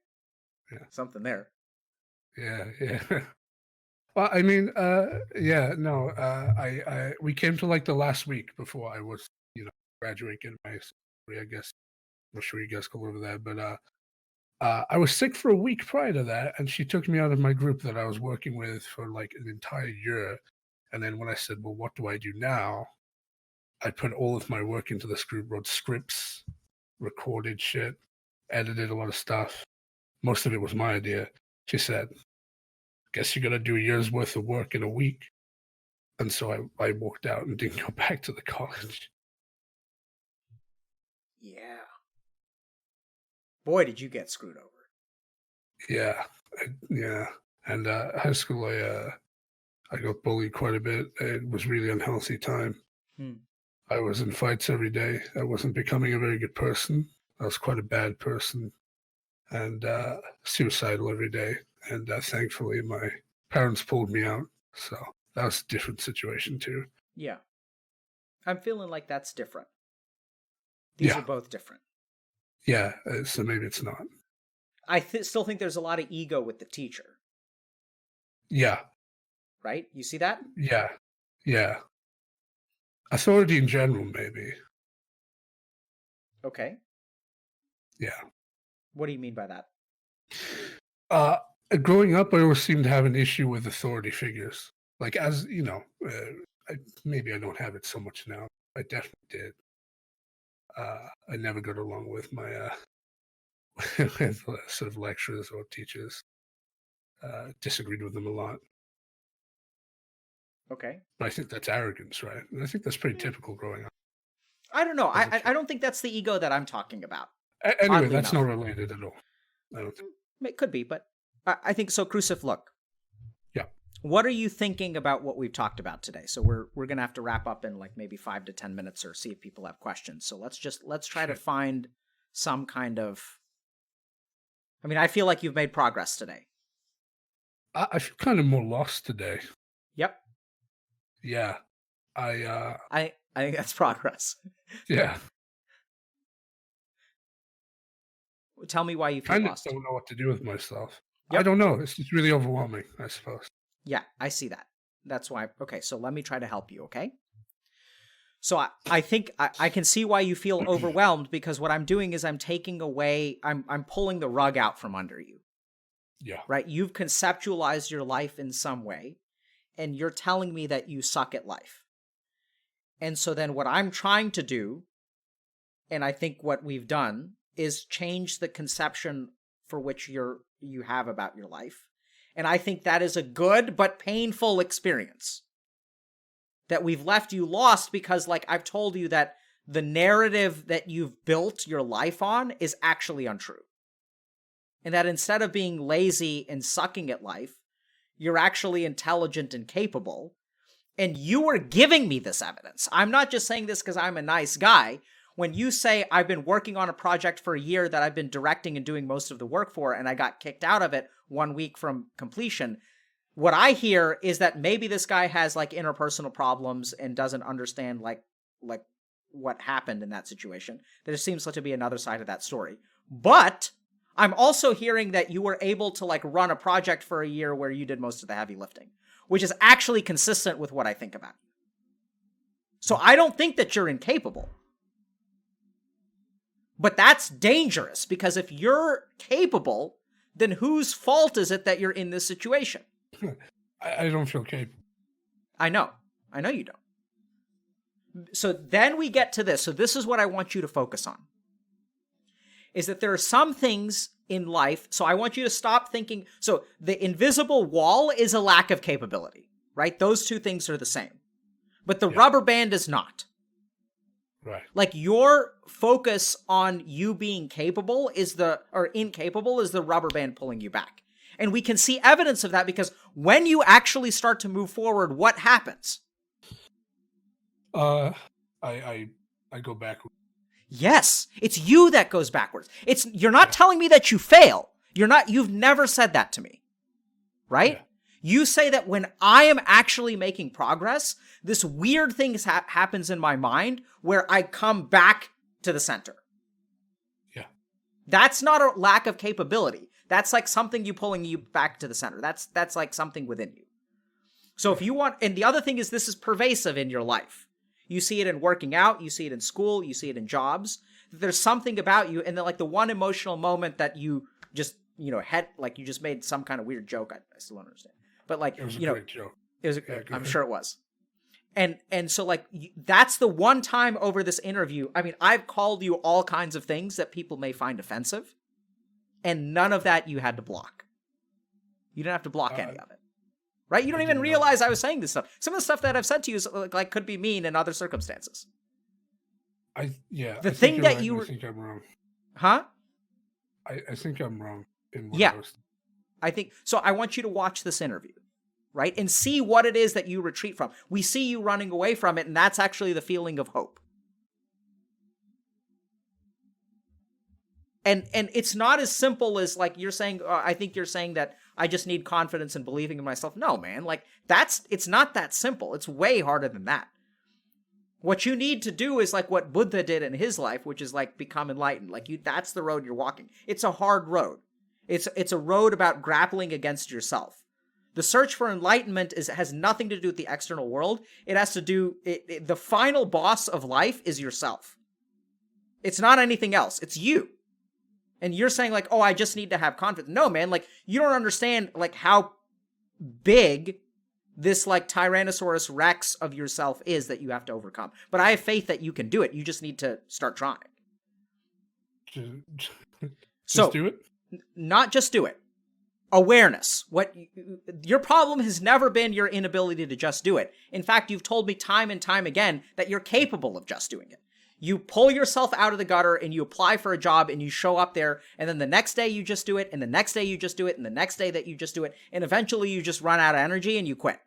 Yeah. Something there. Yeah, yeah. Well, I mean, yeah, no, we came to like the last week before I was, graduating my degree, I guess. I'm sure you guys go over that, but I was sick for a week prior to that, and she took me out of my group that I was working with for like an entire year. And then when I said, "Well, what do I do now?" I put all of my work into this group, wrote scripts, recorded shit, edited a lot of stuff. Most of it was my idea. She said, "Guess you're gonna do a year's worth of work in a week." And so I walked out and didn't go back to the college. Yeah. Boy, did you get screwed over. Yeah, yeah. And high school, I got bullied quite a bit. It was really unhealthy time. I was in fights every day. I wasn't becoming a very good person. I was quite a bad person, and suicidal every day. And thankfully, my parents pulled me out. So that was a different situation too. Yeah. I'm feeling like that's different. These Yeah. are both different. Yeah, so maybe it's not. I still think there's a lot of ego with the teacher. Yeah. Right? You see that? Yeah. Yeah. Authority in general, maybe. Okay. Yeah. What do you mean by that? Growing up, I always seemed to have an issue with authority figures. Like, as you know, maybe I don't have it so much now. I definitely did. I never got along with my with sort of lecturers or teachers. Disagreed with them a lot. Okay. But I think that's arrogance, right? And I think that's pretty typical growing up. I don't know. I don't think that's the ego that I'm talking about. Anyway, that's not related at all. I don't think. It could be, but I think so. Crucif, look. Yeah. What are you thinking about what we've talked about today? So we're gonna have to wrap up in like maybe 5 to 10 minutes, or see if people have questions. So let's try to find some kind of. I mean, I feel like you've made progress today. I feel kind of more lost today. Yep. Yeah. I think that's progress. Yeah. Tell me why you feel lost. I don't know what to do with myself. Yep. I don't know. It's just really overwhelming, I suppose. Yeah, I see that. That's why. Okay, so let me try to help you, okay? So I think I can see why you feel overwhelmed, because what I'm doing is I'm taking away, I'm pulling the rug out from under you. Yeah. Right? You've conceptualized your life in some way, and you're telling me that you suck at life. And so then what I'm trying to do, and I think what we've done, is change the conception for which you have about your life. And I think that is a good but painful experience. That we've left you lost because, like, I've told you that the narrative that you've built your life on is actually untrue. And that instead of being lazy and sucking at life, you're actually intelligent and capable. And you are giving me this evidence. I'm not just saying this because I'm a nice guy. When you say I've been working on a project for a year that I've been directing and doing most of the work for, and I got kicked out of it 1 week from completion, what I hear is that maybe this guy has like interpersonal problems and doesn't understand like what happened in that situation. There seems to be another side of that story. But I'm also hearing that you were able to like run a project for a year where you did most of the heavy lifting, which is actually consistent with what I think about you. So I don't think that you're incapable. But that's dangerous, because if you're capable, then whose fault is it that you're in this situation? I don't feel capable. I know you don't. So then we get to this. So this is what I want you to focus on. Is that there are some things in life. So I want you to stop thinking. So the invisible wall is a lack of capability, right? Those two things are the same. But the rubber band is not. Right. Like your focus on you being capable incapable is the rubber band pulling you back. And we can see evidence of that because when you actually start to move forward, what happens? I go backwards. Yes, it's you that goes backwards. You're not telling me that you fail. You've never said that to me, right? Yeah. You say that when I am actually making progress, this weird thing happens in my mind where I come back to the center. Yeah. That's not a lack of capability. That's like something pulling you back to the center. That's like something within you. So if you want, and the other thing is this is pervasive in your life. You see it in working out, you see it in school, you see it in jobs. There's something about you, and then like the one emotional moment that you just, like you just made some kind of weird joke. I still don't understand. But like, it was a great joke. It was. I'm sure it was. And so like that's the one time over this interview. I mean, I've called you all kinds of things that people may find offensive, and none of that you had to block. You didn't have to block any of it, right? You don't even realize I was saying this stuff. Some of the stuff that I've said to you is like could be mean in other circumstances. I think I'm wrong. Huh? I think I'm wrong in what yeah. I think so. I want you to watch this interview, right? And see what it is that you retreat from. We see you running away from it, and that's actually the feeling of hope. And it's not as simple as like you're saying, I think you're saying that I just need confidence and believing in myself. No, man, like it's not that simple. It's way harder than that. What you need to do is like what Buddha did in his life, which is like become enlightened. Like that's the road you're walking. It's a hard road. It's a road about grappling against yourself. The search for enlightenment has nothing to do with the external world. It has to do, the final boss of life is yourself. It's not anything else. It's you. And you're saying like, oh, I just need to have confidence. No, man, like you don't understand like how big this like Tyrannosaurus Rex of yourself is that you have to overcome. But I have faith that you can do it. You just need to start trying. Just do it? Not just do it. Awareness. Your problem has never been your inability to just do it. In fact, you've told me time and time again that you're capable of just doing it. You pull yourself out of the gutter and you apply for a job and you show up there, and then the next day you just do it, and the next day you just do it, and the next day that you just do it, and eventually you just run out of energy and you quit.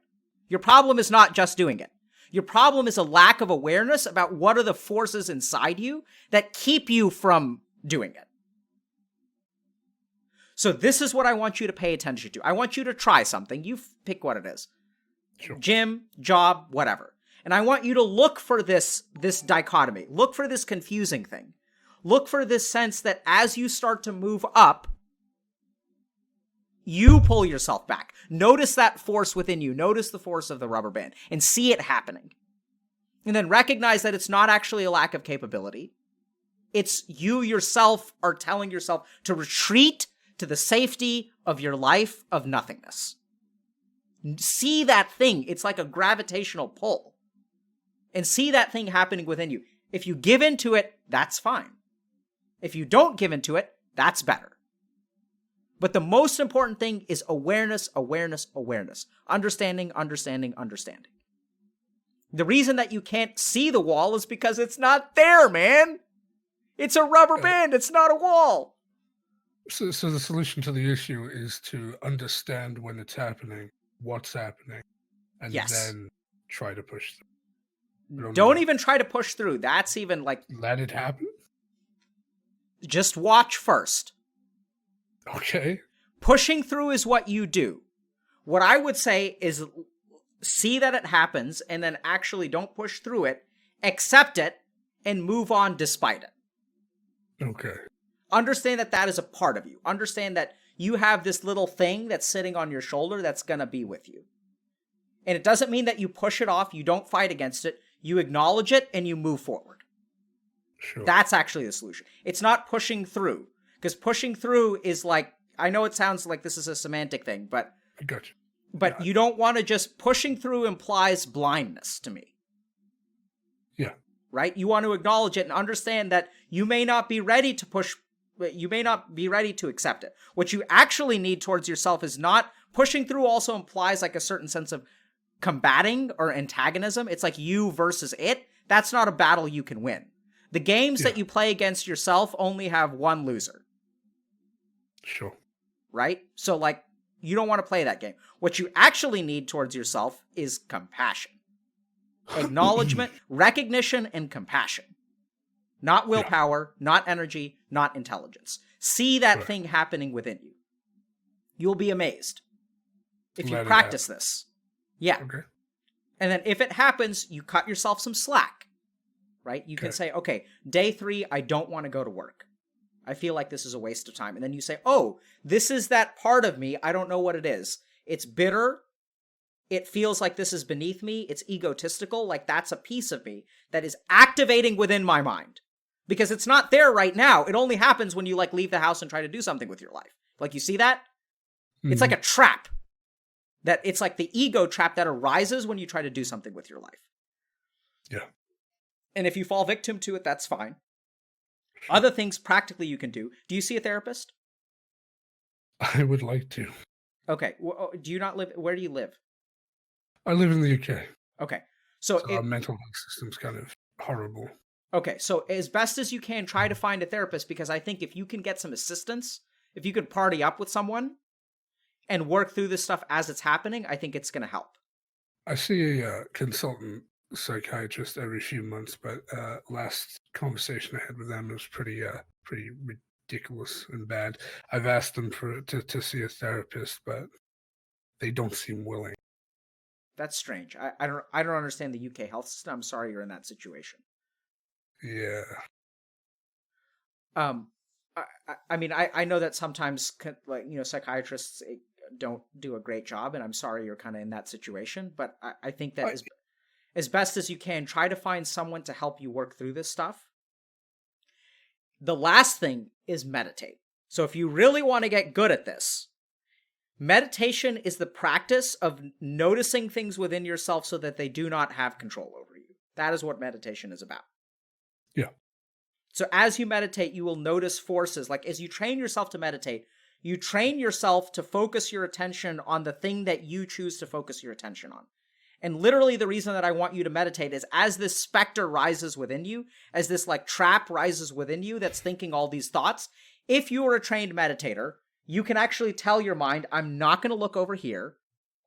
Your problem is not just doing it. Your problem is a lack of awareness about what are the forces inside you that keep you from doing it. So this is what I want you to pay attention to. I want you to try something. You pick what it is. Sure. Gym, job, whatever. And I want you to look for this dichotomy. Look for this confusing thing. Look for this sense that as you start to move up, you pull yourself back. Notice that force within you. Notice the force of the rubber band and see it happening. And then recognize that it's not actually a lack of capability. It's you yourself are telling yourself to retreat to the safety of your life of nothingness. See that thing. It's like a gravitational pull. And see that thing happening within you. If you give into it, that's fine. If you don't give into it, that's better. But the most important thing is awareness, awareness, awareness. Understanding, understanding, understanding. The reason that you can't see the wall is because it's not there, man. It's a rubber band. It's not a wall. So the solution to the issue is to understand when it's happening, what's happening, and then try to push through. Don't even try to push through. That's even like... Let it happen? Just watch first. Okay. Pushing through is what you do. What I would say is see that it happens and then actually don't push through it, accept it, and move on despite it. Okay. Understand that that is a part of you. Understand that you have this little thing that's sitting on your shoulder that's going to be with you. And it doesn't mean that you push it off, you don't fight against it, you acknowledge it, and you move forward. Sure. That's actually the solution. It's not pushing through. Because pushing through is like, I know it sounds like this is a semantic thing, but... I got you. But you don't want to just... Pushing through implies blindness to me. Yeah. Right? You want to acknowledge it and understand that you may not be ready to push... You may not be ready to accept it. What you actually need towards yourself is not... Pushing through also implies like a certain sense of combating or antagonism. It's like you versus it. That's not a battle you can win. The games that you play against yourself only have one loser. Sure. Right? So like, you don't want to play that game. What you actually need towards yourself is compassion. Acknowledgement, recognition, and compassion. Not willpower, not energy, not intelligence. See that thing happening within you. You'll be amazed if you practice this. Yeah. Okay. And then if it happens, you cut yourself some slack, right? You can say, okay, day 3, I don't want to go to work. I feel like this is a waste of time. And then you say, oh, this is that part of me. I don't know what it is. It's bitter. It feels like this is beneath me. It's egotistical. Like that's a piece of me that is activating within my mind. Because it's not there right now. It only happens when you like leave the house and try to do something with your life. Like you see that? Mm-hmm. It's like a trap. That it's like the ego trap that arises when you try to do something with your life. Yeah. And if you fall victim to it, that's fine. Other things practically you can do. Do you see a therapist? I would like to. Okay. Do you not live? Where do you live? I live in the UK. Okay. So our mental health system's kind of horrible. Okay. So as best as you can, try to find a therapist, because I think if you can get some assistance, if you could party up with someone and work through this stuff as it's happening, I think it's going to help. I see a consultant psychiatrist every few months, but last conversation I had with them was pretty ridiculous and bad. I've asked them to see a therapist, but they don't seem willing. That's strange. I don't understand the UK health system. I'm sorry you're in that situation. Yeah. I mean, I know that sometimes, like, you know, psychiatrists don't do a great job, and I'm sorry you're kind of in that situation, but I think that as best as you can, try to find someone to help you work through this stuff. The last thing is meditate. So if you really want to get good at this, meditation is the practice of noticing things within yourself so that they do not have control over you. That is what meditation is about. Yeah. So as you meditate, you will notice forces. Like as you train yourself to meditate, you train yourself to focus your attention on the thing that you choose to focus your attention on. And literally the reason that I want you to meditate is as this specter rises within you, as this like trap rises within you that's thinking all these thoughts, if you are a trained meditator, you can actually tell your mind, I'm not going to look over here.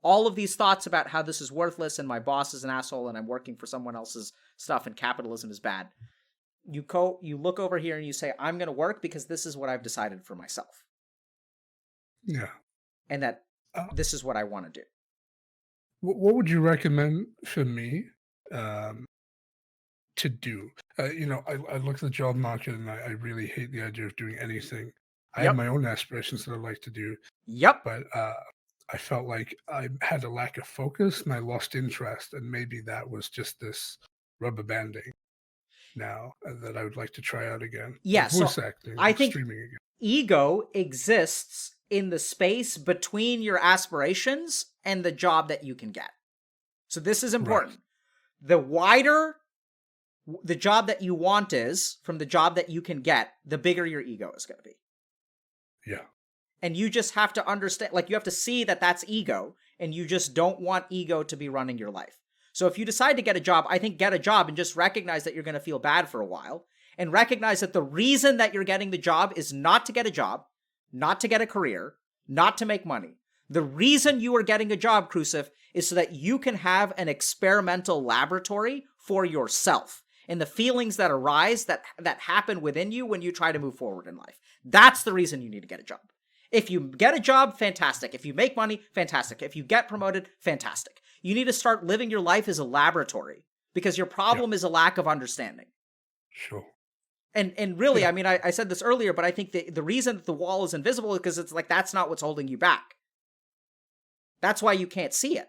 All of these thoughts about how this is worthless and my boss is an asshole and I'm working for someone else's stuff and capitalism is bad. You look over here and you say, I'm going to work because this is what I've decided for myself. Yeah. And that this is what I want to do. What would you recommend for me to do? You know, I look at the job market and I really hate the idea of doing anything. I have my own aspirations that I like to do. Yep. But I felt like I had a lack of focus and I lost interest. And maybe that was just this rubber banding now that I would like to try out again. Yeah. Like voice acting, I think streaming again. Ego exists in the space between your aspirations and the job that you can get. So this is important. Right. The wider the job that you want is from the job that you can get, the bigger your ego is going to be. Yeah. And you just have to understand, like you have to see that that's ego, and you just don't want ego to be running your life. So if you decide to get a job, I think get a job and just recognize that you're going to feel bad for a while, and recognize that the reason that you're getting the job is not to get a job, not to get a career, not to make money. The reason you are getting a job, Krusif, is so that you can have an experimental laboratory for yourself and the feelings that arise that happen within you when you try to move forward in life. That's the reason you need to get a job. If you get a job, fantastic. If you make money, fantastic. If you get promoted, fantastic. You need to start living your life as a laboratory because your problem is a lack of understanding. Sure. And really, I mean, I said this earlier, but I think the reason that the wall is invisible is because it's like that's not what's holding you back. That's why you can't see it.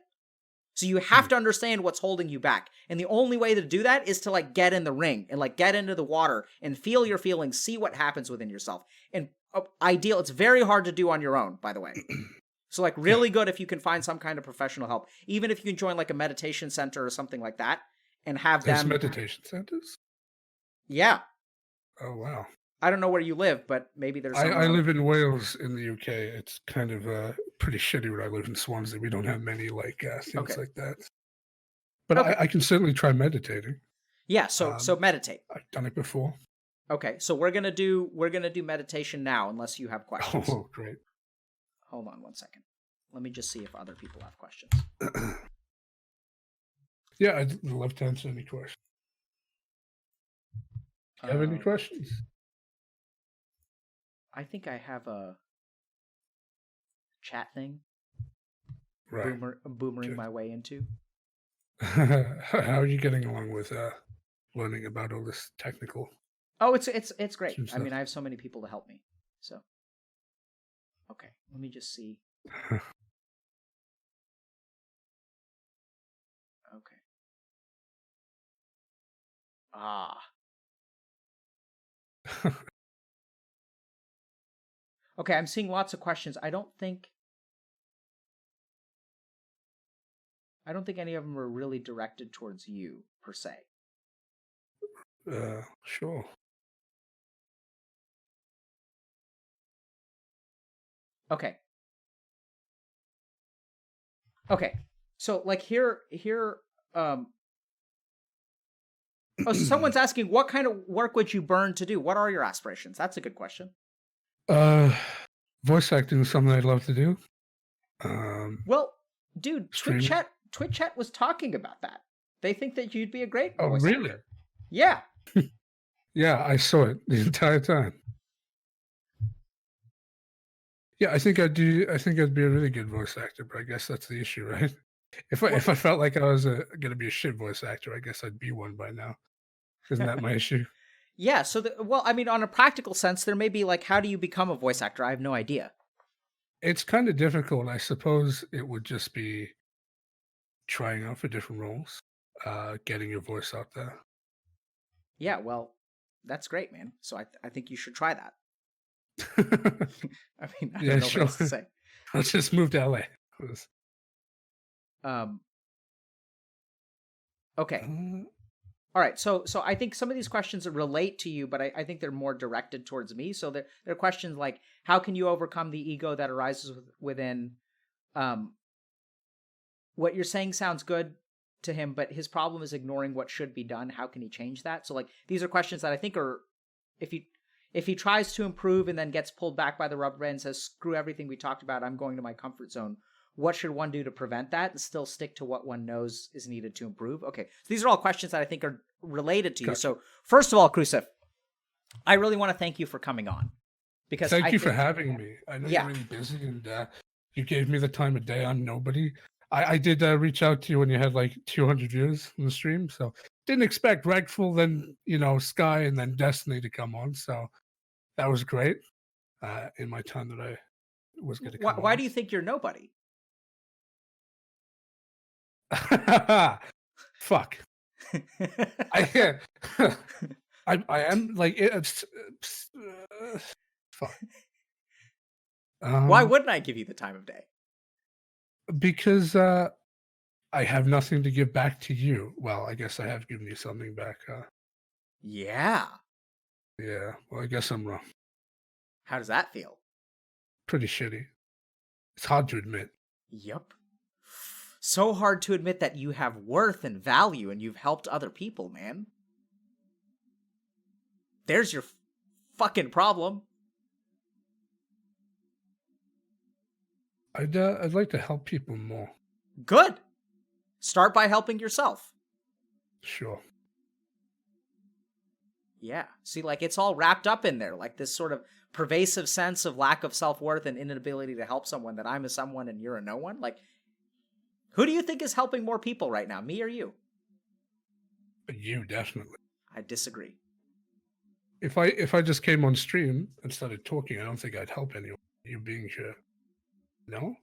So you have to understand what's holding you back. And the only way to do that is to like get in the ring and like get into the water and feel your feelings, see what happens within yourself. And it's very hard to do on your own, by the way. So like really good if you can find some kind of professional help. Even if you can join like a meditation center or something like that and have them. There's meditation centers? Yeah. Oh, wow. I don't know where you live, but maybe there's I live in Wales in the UK. It's kind of pretty shitty where I live in Swansea. We don't have many like things like that. But I can certainly try meditating. Yeah, so meditate. I've done it before. Okay, so we're gonna do meditation now, unless you have questions. Oh, great. Hold on 1 second. Let me just see if other people have questions. Yeah, I'd love to answer any questions. Do you have any questions? I think I have a chat thing. Right. Boomering my way into. How are you getting along with learning about all this technical? Oh, it's great. stuff? I mean, I have so many people to help me. So, okay, let me just see. Okay. Ah. Okay, I'm seeing lots of questions. I don't think any of them are really directed towards you per se. Sure. Okay. Okay. So like here oh, so someone's asking what kind of work would you burn to do? What are your aspirations? That's a good question. Voice acting is something I'd love to do. Well, dude, Streaming. Twitch chat was talking about that. They think that you'd be a great voice really? actor. Yeah. Yeah, I saw it the entire time. Yeah, I think I'd be a really good voice actor, but I guess that's the issue, right? If I felt like I was gonna be a shit voice actor, I guess I'd be one by now. Isn't that my issue? Yeah, so well, I mean, on a practical sense, there may be like, how do you become a voice actor? I have no idea. It's kind of difficult. I suppose it would just be trying out for different roles, getting your voice out there. Yeah, well, that's great, man. So I think you should try that. I mean, I don't know what else to say. Let's just move to LA. Okay. All right. So I think some of these questions relate to you, but I think they're more directed towards me. So they're questions like, how can you overcome the ego that arises within? What you're saying sounds good to him, but his problem is ignoring what should be done. How can he change that? So like, these are questions that I think are, if he tries to improve and then gets pulled back by the rubber band and says, screw everything we talked about, I'm going to my comfort zone. What should one do to prevent that and still stick to what one knows is needed to improve? Okay, so these are all questions that I think are related to you. So first of all, Krusif, I really want to thank you for coming on. Because thank you for having me. I know you're really busy and you gave me the time of day on nobody. I did reach out to you when you had like 200 views on the stream, so didn't expect Regful, then Sky, and then Destiny to come on. So that was great. In my time that I was going to come on. Why do you think you're nobody? Fuck. I am like it's fuck. Why wouldn't I give you the time of day? Because I have nothing to give back to you. Well, I guess I have given you something back. Yeah. Yeah. Well, I guess I'm wrong. How does that feel? Pretty shitty. It's hard to admit. Yep. So hard to admit that you have worth and value and you've helped other people, man. There's your fucking problem. I'd like to help people more. Good. Start by helping yourself. Sure. Yeah. See, like, it's all wrapped up in there, like this sort of pervasive sense of lack of self-worth and inability to help someone, that I'm a someone and you're a no one. Like, who do you think is helping more people right now, me or you? You, definitely. I disagree. If I just came on stream and started talking, I don't think I'd help anyone. You being here. No?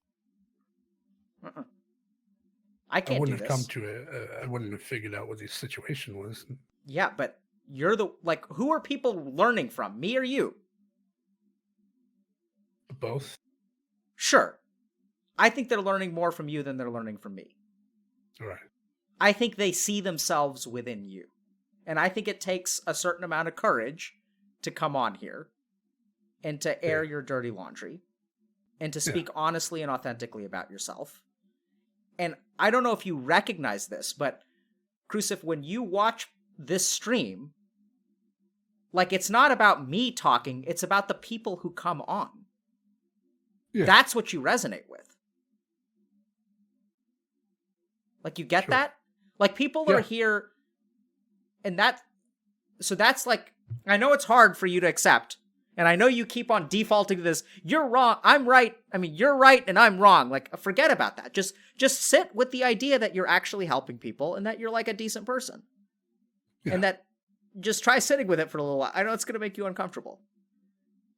I can't wouldn't do have this. come to it. I wouldn't have figured out what the situation was. Yeah, but you're who are people learning from, me or you? Both. Sure. I think they're learning more from you than they're learning from me. Right. I think they see themselves within you. And I think it takes a certain amount of courage to come on here and to air your dirty laundry and to speak honestly and authentically about yourself. And I don't know if you recognize this, but Krusif, when you watch this stream, like, it's not about me talking, it's about the people who come on. Yeah. That's what you resonate with. Like, you get that? Like, people are here, and that's like I know it's hard for you to accept. And I know you keep on defaulting to this. You're wrong. I'm right. I mean, you're right and I'm wrong. Like, forget about that. Just sit with the idea that you're actually helping people and that you're like a decent person. Yeah. And that just try sitting with it for a little while. I know it's going to make you uncomfortable.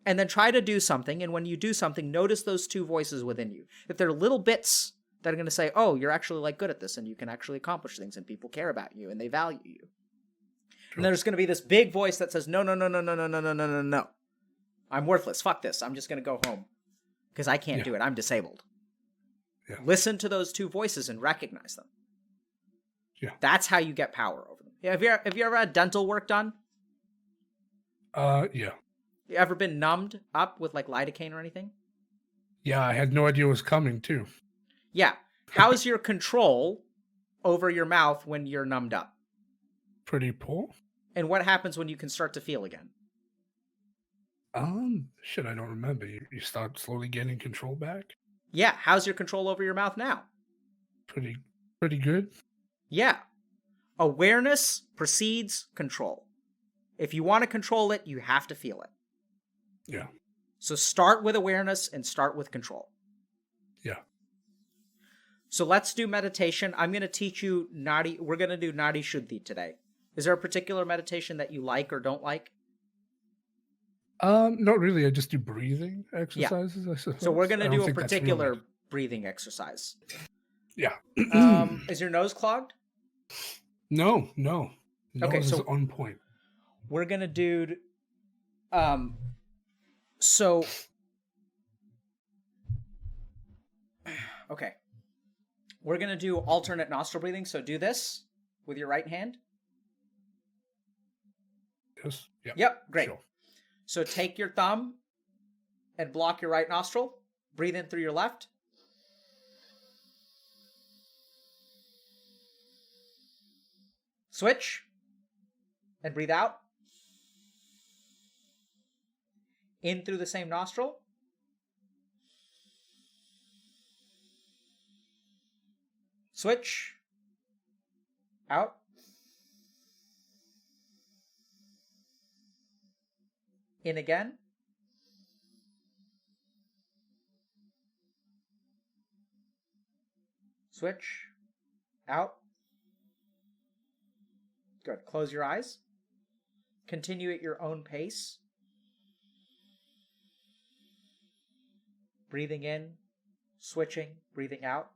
And then try to do something. And when you do something, notice those two voices within you. If they're little bits that are going to say, oh, you're actually like good at this and you can actually accomplish things and people care about you and they value you. Sure. And there's going to be this big voice that says, no, no, no, no, no, no, no, no, no, no, no. I'm worthless. Fuck this. I'm just going to go home because I can't do it. I'm disabled. Yeah. Listen to those two voices and recognize them. Yeah. That's how you get power over them. Yeah. Have you ever had dental work done? Yeah. You ever been numbed up with like lidocaine or anything? Yeah. I had no idea it was coming too. Yeah. How's your control over your mouth when you're numbed up? Pretty poor. And what happens when you can start to feel again? Shit, I don't remember. You start slowly getting control back? Yeah. How's your control over your mouth now? Pretty good. Yeah. Awareness precedes control. If you want to control it, you have to feel it. Yeah. So start with awareness and start with control. Yeah. So let's do meditation. I'm going to teach you we're going to do Nadi Shuddhi today. Is there a particular meditation that you like or don't like? Not really. I just do breathing exercises. Yeah. I suppose. So we're going to do a particular breathing exercise. Yeah. Is your nose clogged? No. Okay, so is on point. We're going to do, okay. We're going to do alternate nostril breathing. So do this with your right hand. Yes. Yep. Great. Sure. So take your thumb and block your right nostril. Breathe in through your left. Switch. And breathe out. In through the same nostril. Switch. Out. In again. Switch. Out. Good. Close your eyes. Continue at your own pace. Breathing in, switching, breathing out.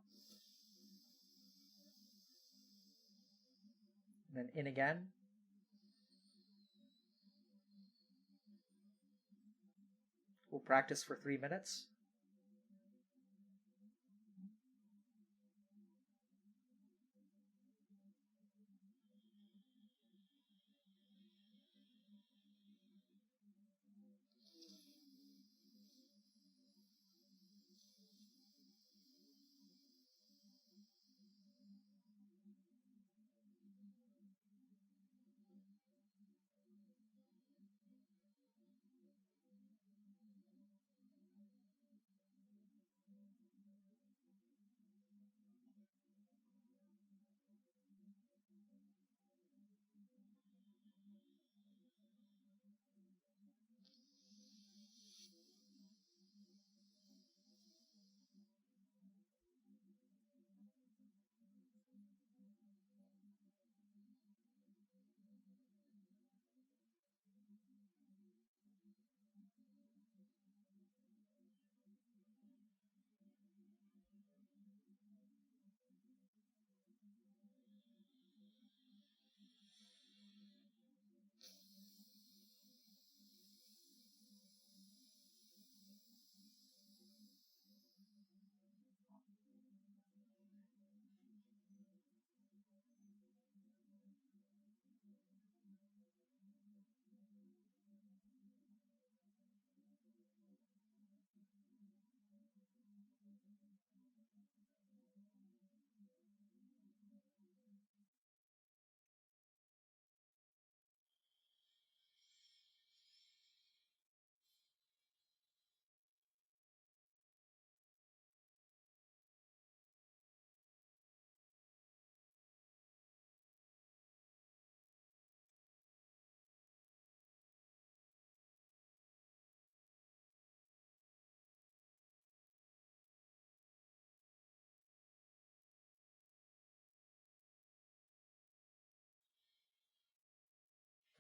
And then in again. We'll practice for 3 minutes.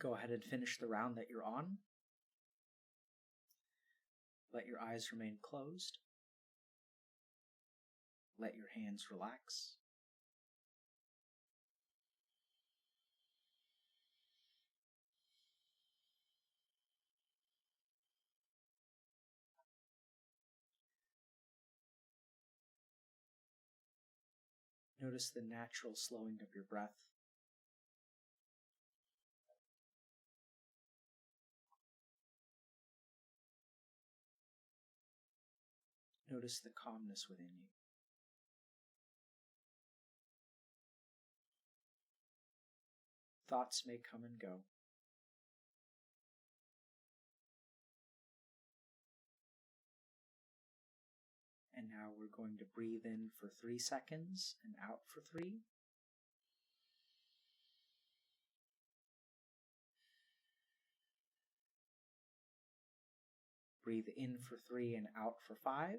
Go ahead and finish the round that you're on. Let your eyes remain closed. Let your hands relax. Notice the natural slowing of your breath. Notice the calmness within you. Thoughts may come and go. And now we're going to breathe in for 3 seconds and out for 3. Breathe in for 3 and out for 5.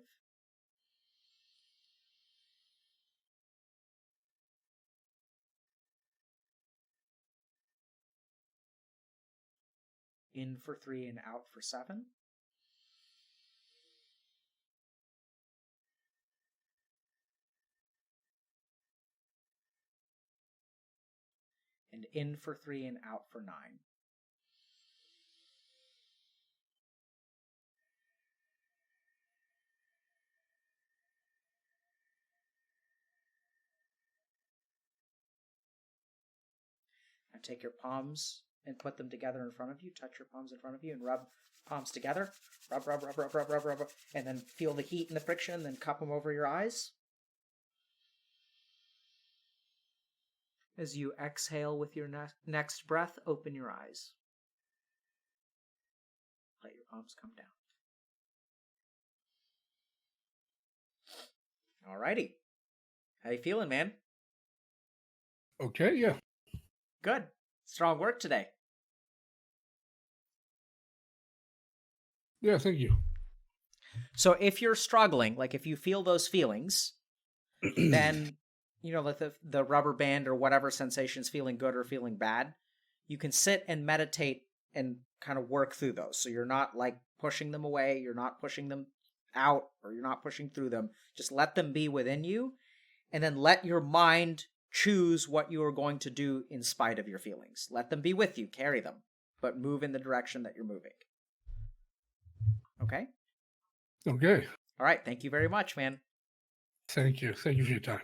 In for 3 and out for 7. And in for 3 and out for 9. Now take your palms and put them together in front of you. Touch your palms in front of you and rub palms together. Rub, rub, rub, rub, rub, rub, rub. And then feel the heat and the friction, then cup them over your eyes. As you exhale with your next breath, open your eyes. Let your palms come down. Alrighty. How you feeling, man? Okay, yeah. Good. Strong work today. Yeah, thank you. So if you're struggling, like if you feel those feelings, then, like the rubber band or whatever sensation's feeling good or feeling bad, you can sit and meditate and kind of work through those. So you're not like pushing them away, you're not pushing them out, or you're not pushing through them. Just let them be within you, and then let your mind choose what you are going to do in spite of your feelings. Let them be with you, carry them, but move in the direction that you're moving. Okay? Okay. All right. Thank you very much, man. Thank you. Thank you for your time.